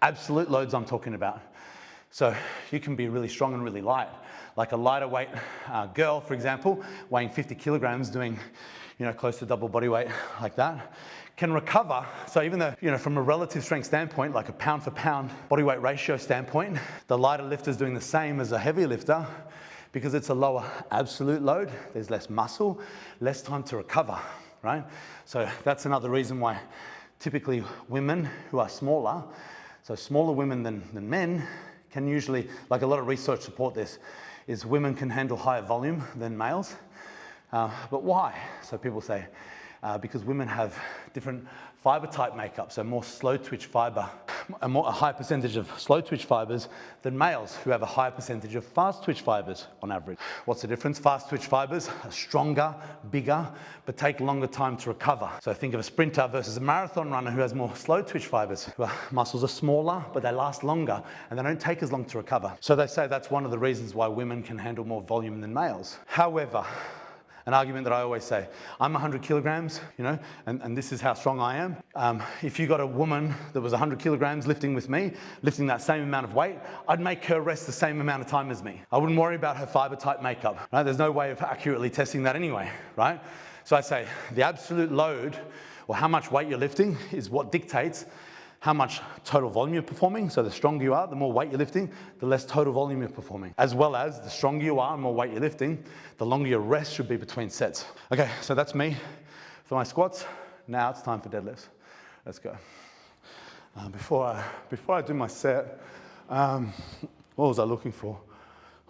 S1: absolute loads I'm talking about. So you can be really strong and really light. Like a lighter weight girl, for example, weighing 50 kilograms, doing, close to double body weight like that, can recover. So even though, from a relative strength standpoint, like a pound for pound body weight ratio standpoint, the lighter lifter is doing the same as a heavy lifter, because it's a lower absolute load, there's less muscle, less time to recover, right? So that's another reason why typically women who are smaller, so smaller women than men, can usually, like a lot of research support this, is women can handle higher volume than males. But why? So people say, because women have different fiber type makeup, so more slow twitch fiber, a higher percentage of slow twitch fibers than males, who have a higher percentage of fast twitch fibers on average. What's the difference? Fast twitch fibers are stronger, bigger, but take longer time to recover. So think of a sprinter versus a marathon runner who has more slow twitch fibers. Muscles are smaller, but they last longer, and they don't take as long to recover. So they say that's one of the reasons why women can handle more volume than males. However, an argument that I always say, I'm 100 kilograms, and this is how strong I am. If you got a woman that was 100 kilograms lifting with me, lifting that same amount of weight, I'd make her rest the same amount of time as me. I wouldn't worry about her fiber type makeup, right? There's no way of accurately testing that anyway, right? So I say the absolute load, or how much weight you're lifting, is what dictates how much total volume you're performing. So the stronger you are, the more weight you're lifting, the less total volume you're performing. As well as the stronger you are and more weight you're lifting, the longer your rest should be between sets. Okay, so that's me for my squats. Now it's time for deadlifts. Let's go. Before I do my set, what was I looking for?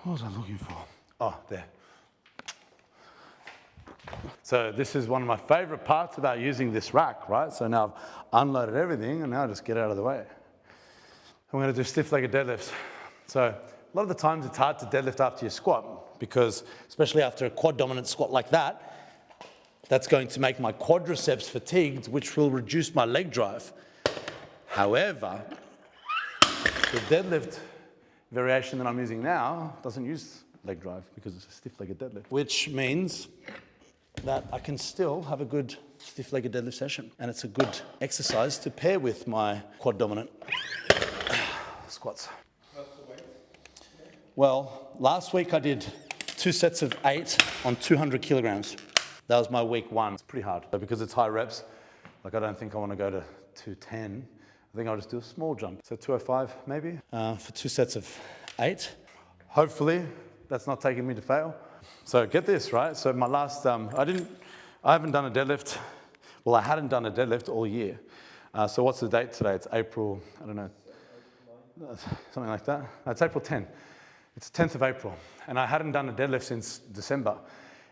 S1: Oh, there. So this is one of my favorite parts about using this rack, right? So now I've unloaded everything and now I just get out of the way. I'm going to do stiff-legged deadlifts. So a lot of the times it's hard to deadlift after your squat, because especially after a quad dominant squat like that, that's going to make my quadriceps fatigued, which will reduce my leg drive. However, the deadlift variation that I'm using now doesn't use leg drive because it's a stiff-legged deadlift, which means that I can still have a good stiff-legged deadlift session. And it's a good exercise to pair with my quad dominant squats.
S2: What's the weight?
S1: Well, last week I did 2 sets of 8 on 200 kilograms. That was my week 1. It's pretty hard. Because it's high reps, like I don't think I want to go to 210. I think I'll just do a small jump. So 205 maybe, for 2 sets of 8. Hopefully that's not taking me to fail. So get this, right? So my last, I haven't done a deadlift. Well, I hadn't done a deadlift all year. So what's the date today? It's April, I don't know, something like that. It's April 10. It's 10th of April. And I hadn't done a deadlift since December.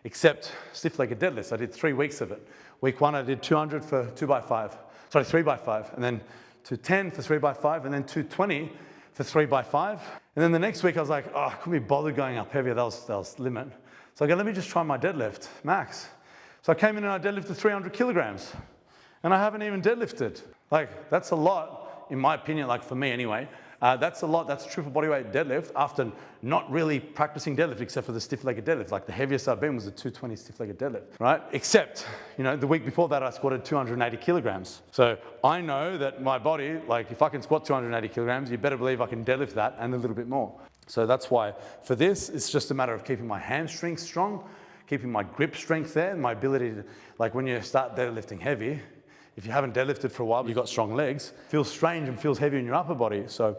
S1: except stiff-legged deadlifts. I did 3 weeks of it. Week 1, I did 200 for 2x5, sorry, 3x5, and then 210 for 3x5, and then 220 for 3x5. And then the next week I was like, oh, I couldn't be bothered going up heavier, that was limit. So I go, let me just try my deadlift, max. So I came in and I deadlifted 300 kilograms, and I haven't even deadlifted. Like, that's a lot, in my opinion, like for me anyway. That's a lot, that's triple bodyweight deadlift after not really practicing deadlift except for the stiff-legged deadlift. Like the heaviest I've been was a 220 stiff-legged deadlift, right? Except, you know, the week before that I squatted 280 kilograms. So I know that my body, like if I can squat 280 kilograms, you better believe I can deadlift that and a little bit more. So that's why for this, it's just a matter of keeping my hamstrings strong, keeping my grip strength there, and my ability to, like when you start deadlifting heavy, if you haven't deadlifted for a while, but you've got strong legs, it feels strange and feels heavy in your upper body. So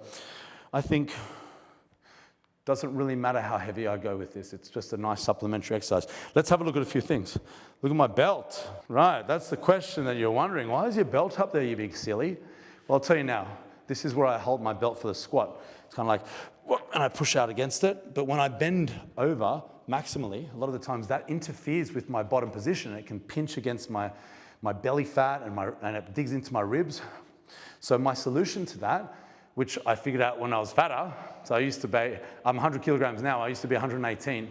S1: I think it doesn't really matter how heavy I go with this. It's just a nice supplementary exercise. Let's have a look at a few things. Look at my belt. Right, that's the question that you're wondering. Why is your belt up there, you big silly? Well, I'll tell you now. This is where I hold my belt for the squat. It's kind of like, and I push out against it. But when I bend over maximally, a lot of the times that interferes with my bottom position. It can pinch against my belly fat and it digs into my ribs. So my solution to that, which I figured out when I was fatter, so I used to be, I'm 100 kilograms now, I used to be 118,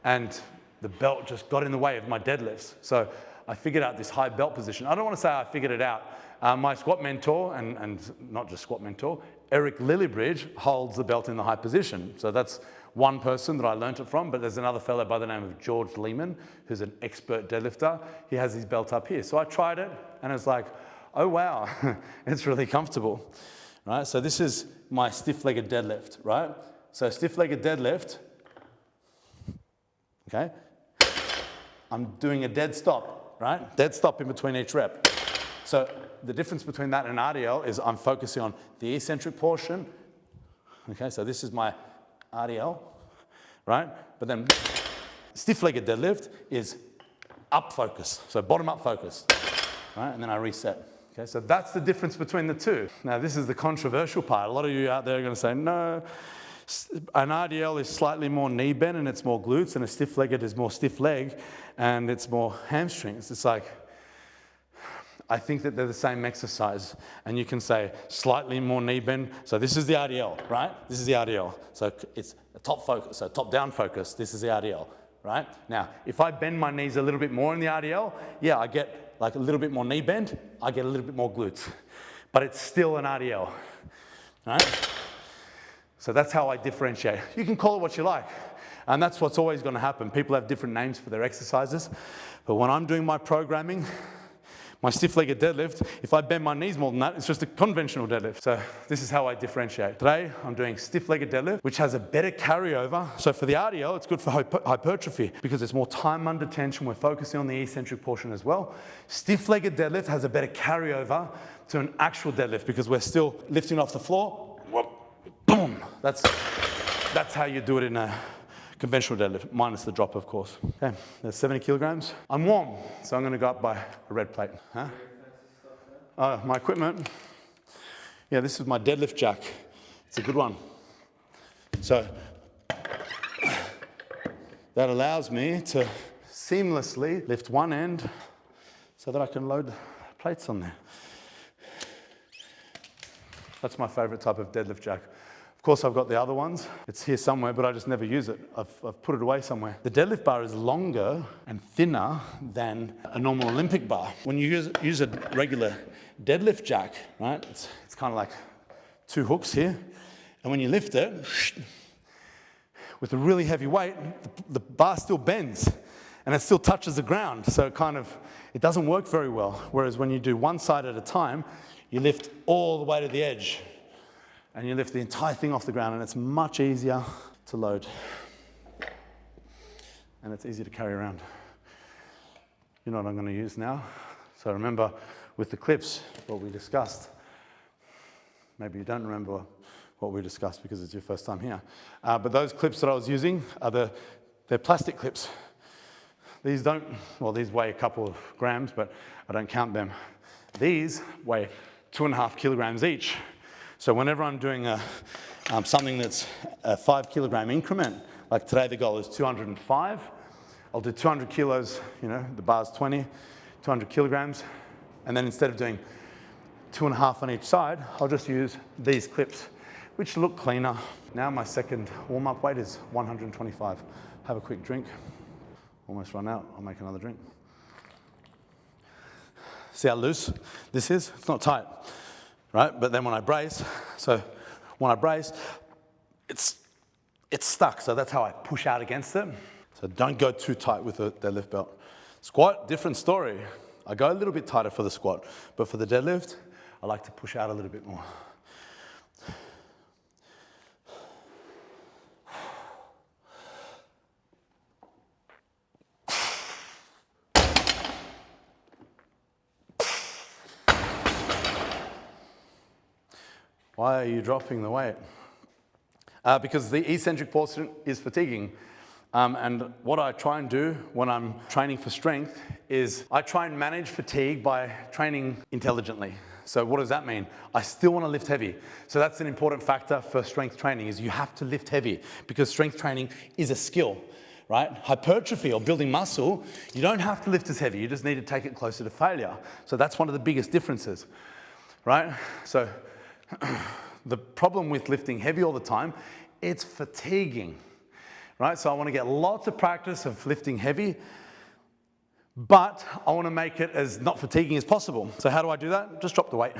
S1: and the belt just got in the way of my deadlifts. So I figured out this high belt position. I don't want to say I figured it out. My squat mentor, and not just squat mentor, Eric Lillibridge holds the belt in the high position. So that's one person that I learned it from, but there's another fellow by the name of George Lehman, who's an expert deadlifter. He has his belt up here. So I tried it, and it's like, oh wow, it's really comfortable, right? So this is my stiff-legged deadlift, right? So stiff-legged deadlift, okay? I'm doing a dead stop, right? Dead stop in between each rep. So the difference between that and RDL is I'm focusing on the eccentric portion. Okay, so this is my RDL, right? But then stiff-legged deadlift is up focus, so bottom up focus, right? And then I reset. Okay, so that's the difference between the two. Now this is the controversial part. A lot of you out there are going to say, no, an RDL is slightly more knee bend and it's more glutes, and a stiff-legged is more stiff leg and it's more hamstrings. It's like, I think that they're the same exercise, and you can say slightly more knee bend. So this is the RDL, right? This is the RDL. So it's a top focus, so top down focus. This is the RDL, right? Now, if I bend my knees a little bit more in the RDL, yeah, I get like a little bit more knee bend. I get a little bit more glutes, but it's still an RDL, right? So that's how I differentiate. You can call it what you like, and that's what's always going to happen. People have different names for their exercises, but when I'm doing my programming, my stiff-legged deadlift, if I bend my knees more than that, it's just a conventional deadlift. So this is how I differentiate. Today, I'm doing stiff-legged deadlift, which has a better carryover. So for the RDL, it's good for hypertrophy because it's more time under tension. We're focusing on the eccentric portion as well. Stiff-legged deadlift has a better carryover to an actual deadlift because we're still lifting off the floor. Whoop, boom. That's how you do it in a conventional deadlift, minus the drop, of course. Okay, there's 70 kilograms. I'm warm, so I'm going to go up by a red plate. Huh? My equipment. Yeah, this is my deadlift jack. It's a good one. So that allows me to seamlessly lift one end so that I can load plates on there. That's my favorite type of deadlift jack. Of course, I've got the other ones. It's here somewhere, but I just never use it. I've put it away somewhere. The deadlift bar is longer and thinner than a normal Olympic bar. When you use a regular deadlift jack, right, it's kind of like two hooks here. And when you lift it, with a really heavy weight, the bar still bends and it still touches the ground. So it doesn't work very well. Whereas when you do one side at a time, you lift all the way to the edge. And you lift the entire thing off the ground, and it's much easier to load. And it's easier to carry around. You know what I'm going to use now? So remember, with the clips, what we discussed. Maybe you don't remember what we discussed because it's your first time here. But those clips that I was using, they're plastic clips. These weigh a couple of grams, but I don't count them. These weigh 2.5 kilograms each. So whenever I'm doing something that's a 5 kilogram increment, like today the goal is 205, I'll do 200 kilos, you know, the bar's 20, 200 kilograms. And then instead of doing 2.5 on each side, I'll just use these clips, which look cleaner. Now my second warm-up weight is 125. Have a quick drink. Almost run out, I'll make another drink. See how loose this is? It's not tight, right? But then when I brace, it's stuck, so that's how I push out against it. So don't go too tight with the deadlift belt. Squat, different story. I go a little bit tighter for the squat, but for the deadlift, I like to push out a little bit more. Why are you dropping the weight? Because the eccentric portion is fatiguing. And what I try and do when I'm training for strength is I try and manage fatigue by training intelligently. So what does that mean? I still want to lift heavy. So that's an important factor for strength training, is you have to lift heavy, because strength training is a skill, right? Hypertrophy or building muscle, you don't have to lift as heavy. You just need to take it closer to failure. So that's one of the biggest differences, right? So the problem with lifting heavy all the time, it's fatiguing, right? So I want to get lots of practice of lifting heavy, but I want to make it as not fatiguing as possible. So how do I do that? Just drop the weight.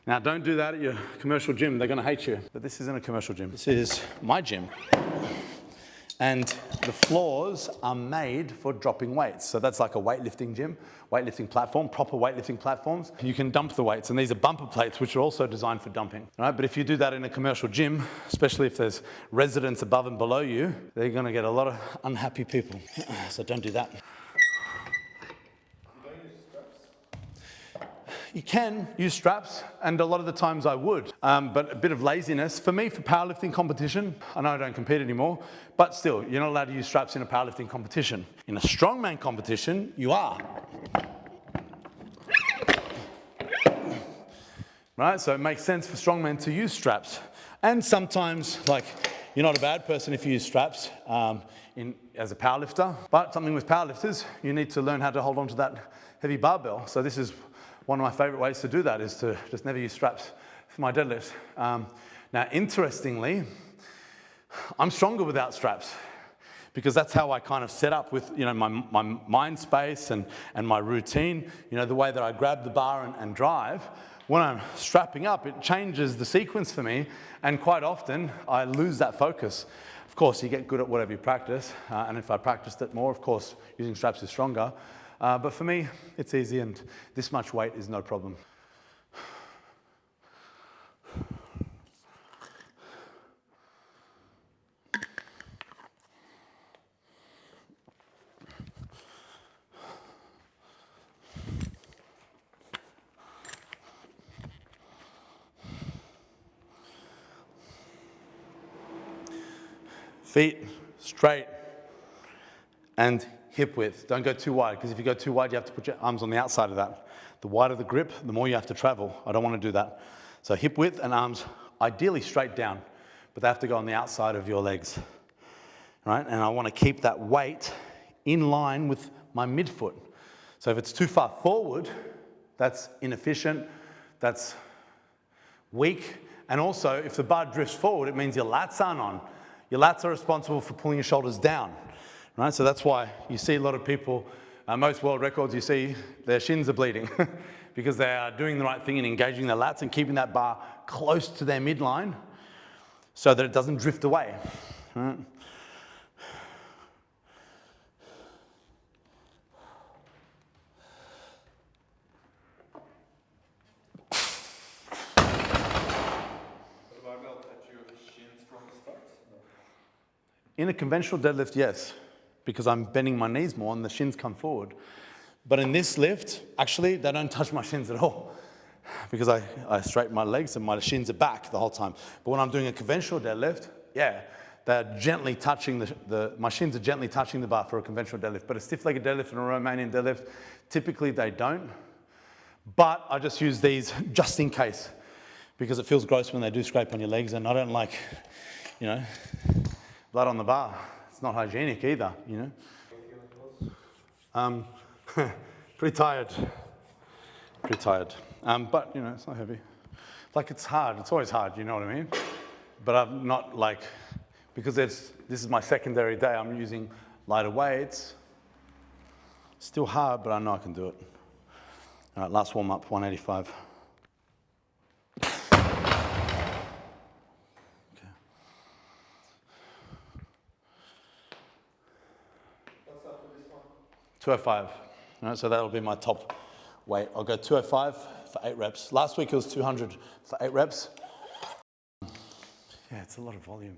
S1: Now, don't do that at your commercial gym. They're going to hate you. But this isn't a commercial gym. This is my gym. And the floors are made for dropping weights. So that's like a weightlifting gym, weightlifting platform, proper weightlifting platforms. You can dump the weights, and these are bumper plates, which are also designed for dumping. Right? But if you do that in a commercial gym, especially if there's residents above and below you, they're going to get a lot of unhappy people. So don't do that. You can use straps, and a lot of the times I would, but a bit of laziness. For me, for powerlifting competition, I know I don't compete anymore, but still, you're not allowed to use straps in a powerlifting competition. In a strongman competition, you are. Right, so it makes sense for strongmen to use straps. And sometimes, like, you're not a bad person if you use straps as a powerlifter, but something with powerlifters, you need to learn how to hold on to that heavy barbell. So this is one of my favorite ways to do that, is to just never use straps for my deadlifts. Now, interestingly, I'm stronger without straps, because that's how I kind of set up with, you know, my mind space and my routine, you know, the way that I grab the bar and drive. When I'm strapping up, it changes the sequence for me, and quite often I lose that focus. Of course, you get good at whatever you practice, and if I practiced it more, of course, using straps is stronger. But for me, it's easy, and this much weight is no problem. Feet straight and hip width. Don't go too wide, because if you go too wide, you have to put your arms on the outside of that. The wider the grip, the more you have to travel. I don't want to do that. So hip width and arms ideally straight down, but they have to go on the outside of your legs, right? And I want to keep that weight in line with my midfoot. So if it's too far forward, that's inefficient, that's weak. And also, if the bar drifts forward, it means your lats aren't on. Your lats are responsible for pulling your shoulders down, right? So that's why you see a lot of people, most world records you see, their shins are bleeding because they are doing the right thing and engaging their lats and keeping that bar close to their midline so that it doesn't drift away, right? In a conventional deadlift, yes, because I'm bending my knees more and the shins come forward. But in this lift, actually, they don't touch my shins at all, because I straighten my legs and my shins are back the whole time. But when I'm doing a conventional deadlift, yeah, they're gently touching my shins are gently touching the bar for a conventional deadlift. But a stiff-legged deadlift and a Romanian deadlift, typically they don't. But I just use these just in case, because it feels gross when they do scrape on your legs, and I don't like, you know, blood on the bar. It's not hygienic either, you know. Pretty tired. Pretty tired. But, you know, it's not heavy. Like, it's hard. It's always hard, you know what I mean? But I'm not like, because this is my secondary day, I'm using lighter weights. Still hard, but I know I can do it. All right, last warm up, 185. Okay.
S2: What's up with this one?
S1: 205. All right, so that'll be my top weight. I'll go 205 for 8 reps. Last week it was 200 for 8 reps. Yeah, it's a lot of volume.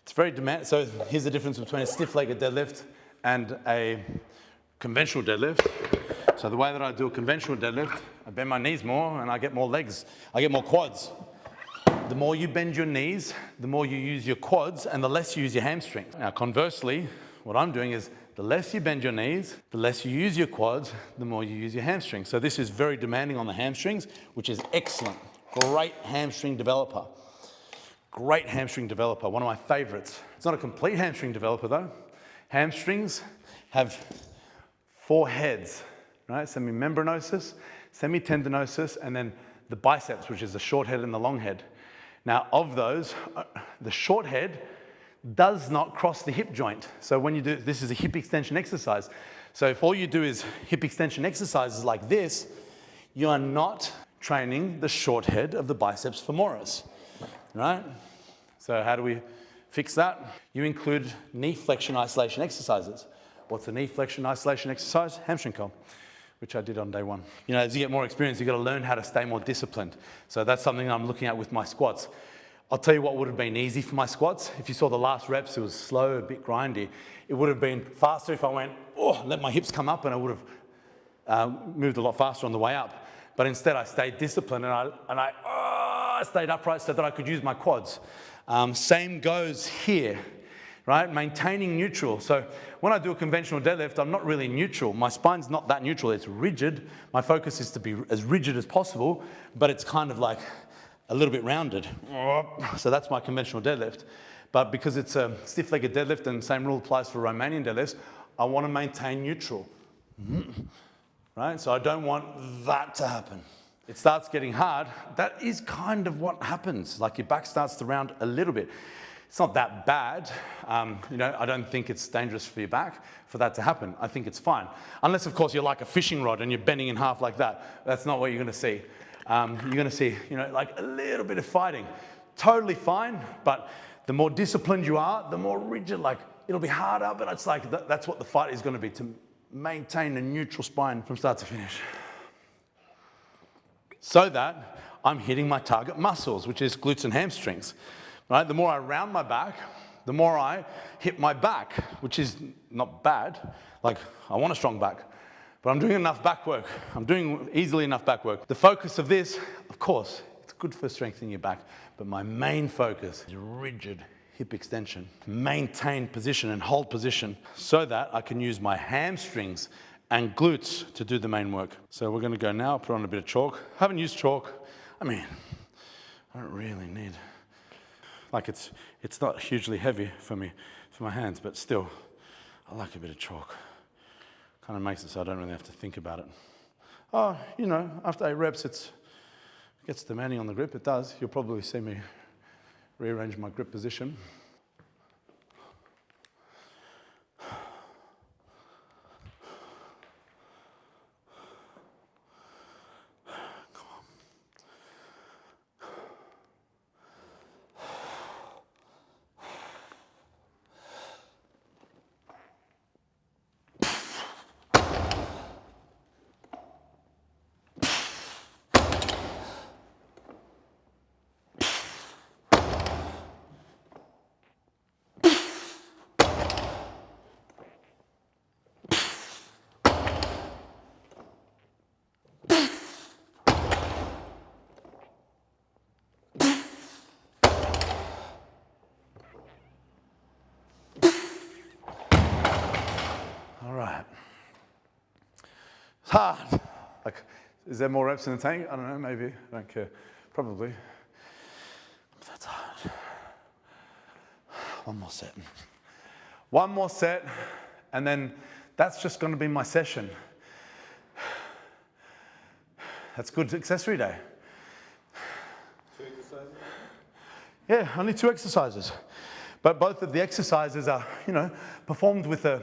S1: It's very demanding. So here's the difference between a stiff-legged deadlift and a conventional deadlift. So the way that I do a conventional deadlift, I bend my knees more and I get more legs. I get more quads. The more you bend your knees, the more you use your quads and the less you use your hamstrings. Now, conversely, what I'm doing is the less you bend your knees, the less you use your quads, the more you use your hamstrings. So this is very demanding on the hamstrings, which is excellent. Great hamstring developer. Great hamstring developer, one of my favorites. It's not a complete hamstring developer though. Hamstrings have 4 heads, right? Semimembranosus, semitendinosus, and then the biceps, which is the short head and the long head. Now, of those, the short head does not cross the hip joint. So when you do, this is a hip extension exercise. So if all you do is hip extension exercises like this, you are not training the short head of the biceps femoris, right? So how do we fix that? You include knee flexion isolation exercises. What's a knee flexion isolation exercise? Hamstring curl, which I did on day 1. You know, as you get more experience, you've got to learn how to stay more disciplined. So that's something I'm looking at with my squats. I'll tell you what would have been easy for my squats. If you saw the last reps, it was slow, a bit grindy. It would have been faster if I went, let my hips come up, and I would have moved a lot faster on the way up. But instead, I stayed disciplined, and I stayed upright so that I could use my quads. Same goes here, right? Maintaining neutral. So when I do a conventional deadlift, I'm not really neutral. My spine's not that neutral. It's rigid. My focus is to be as rigid as possible, but it's kind of like a little bit rounded. So that's my conventional deadlift. But because it's a stiff-legged deadlift, and the same rule applies for Romanian deadlifts, I want to maintain neutral, right? So I don't want that to happen. It starts getting hard. That is kind of what happens. Like your back starts to round a little bit. It's not that bad. You know, I don't think it's dangerous for your back for that to happen. I think it's fine. Unless, of course, you're like a fishing rod and you're bending in half like that. That's not what you're going to see. You're going to see, you know, like a little bit of fighting. Totally fine, but the more disciplined you are, the more rigid, like it'll be harder, but it's like that's what the fight is going to be, to maintain a neutral spine from start to finish. So that I'm hitting my target muscles, which is glutes and hamstrings, right? The more I round my back, the more I hit my back, which is not bad. Like, I want a strong back, but I'm doing enough back work. I'm doing easily enough back work. The focus of this, of course, it's good for strengthening your back, but my main focus is rigid hip extension. Maintain position and hold position so that I can use my hamstrings and glutes to do the main work. So we're going to go now, put on a bit of chalk. I haven't used chalk. I mean, I don't really need, like it's not hugely heavy for me, for my hands, but still, I like a bit of chalk. Kind of makes it so I don't really have to think about it. Oh, you know, after 8 reps, it gets demanding on the grip. It does. You'll probably see me rearrange my grip position. All right. It's hard. Like, is there more reps in the tank? I don't know, maybe. I don't care. Probably. But that's hard. One more set. One more set, and then that's just going to be my session. That's good accessory day.
S2: 2 exercises?
S1: Yeah, only 2 exercises. But both of the exercises are, performed with a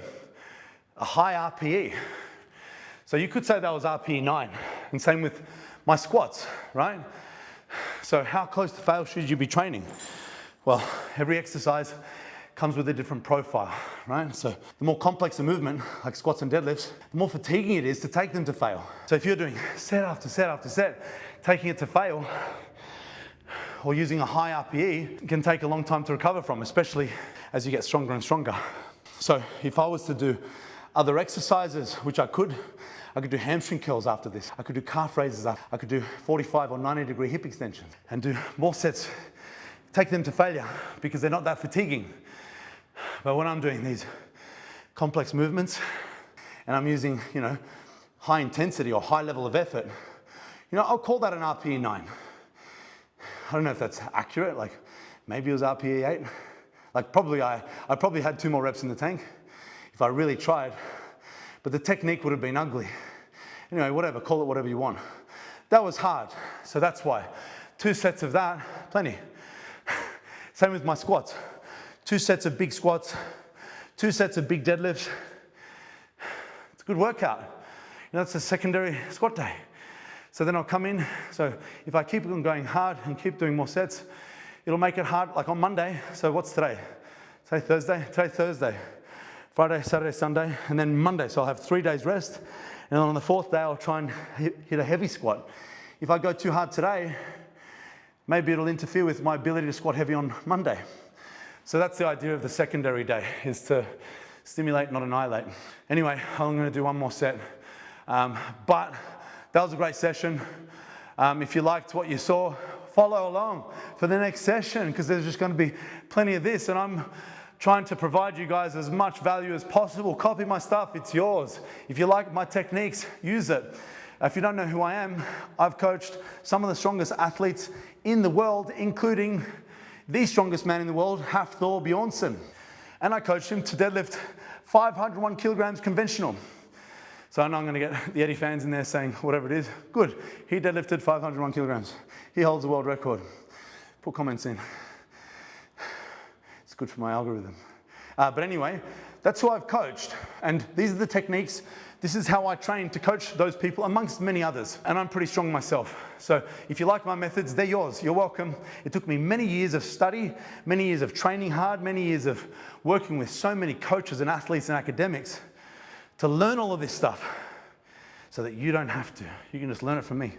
S1: high RPE. So you could say that was RPE 9, and same with my squats, right? So how close to fail should you be training? Well, every exercise comes with a different profile, right? So the more complex the movement, like squats and deadlifts, the more fatiguing it is to take them to fail. So if you're doing set after set after set, taking it to fail, or using a high RPE, it can take a long time to recover from, especially as you get stronger and stronger. So if I was to do other exercises, which I could do hamstring curls after this. I could do calf raises. I could do 45 or 90-degree hip extensions and do more sets, take them to failure because they're not that fatiguing. But when I'm doing these complex movements and I'm using, high intensity or high level of effort, I'll call that an RPE 9. I don't know if that's accurate, like maybe it was RPE 8. Like I probably had 2 more reps in the tank if I really tried, but the technique would have been ugly. Anyway, whatever, call it whatever you want. That was hard, so that's why. 2 sets of that, plenty. Same with my squats. 2 sets of big squats, 2 sets of big deadlifts. It's a good workout. It's a secondary squat day. So then I'll come in, so if I keep on going hard and keep doing more sets, it'll make it hard, like on Monday. So what's today? Today Thursday? Today Thursday. Friday, Saturday, Sunday, and then Monday. So I'll have 3 days rest. And then on the 4th day, I'll try and hit a heavy squat. If I go too hard today, maybe it'll interfere with my ability to squat heavy on Monday. So that's the idea of the secondary day, is to stimulate, not annihilate. Anyway, I'm going to do 1 more set. But that was a great session. If you liked what you saw, follow along for the next session because there's just going to be plenty of this, and I'm trying to provide you guys as much value as possible. Copy my stuff, it's yours. If you like my techniques, use it. If you don't know who I am, I've coached some of the strongest athletes in the world, including the strongest man in the world, Hafthor Bjornsson. And I coached him to deadlift 501 kilograms conventional. So I know I'm going to get the Eddie fans in there saying whatever it is. Good, he deadlifted 501 kilograms. He holds the world record. Put comments in. It's good for my algorithm. But anyway, that's who I've coached. And these are the techniques. This is how I train to coach those people, amongst many others. And I'm pretty strong myself. So if you like my methods, they're yours. You're welcome. It took me many years of study, many years of training hard, many years of working with so many coaches and athletes and academics to learn all of this stuff so that you don't have to. You can just learn it from me.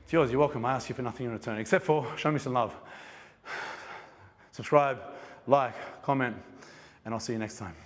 S1: It's yours. You're welcome. I ask you for nothing in return, except for show me some love. Subscribe, like, comment, and I'll see you next time.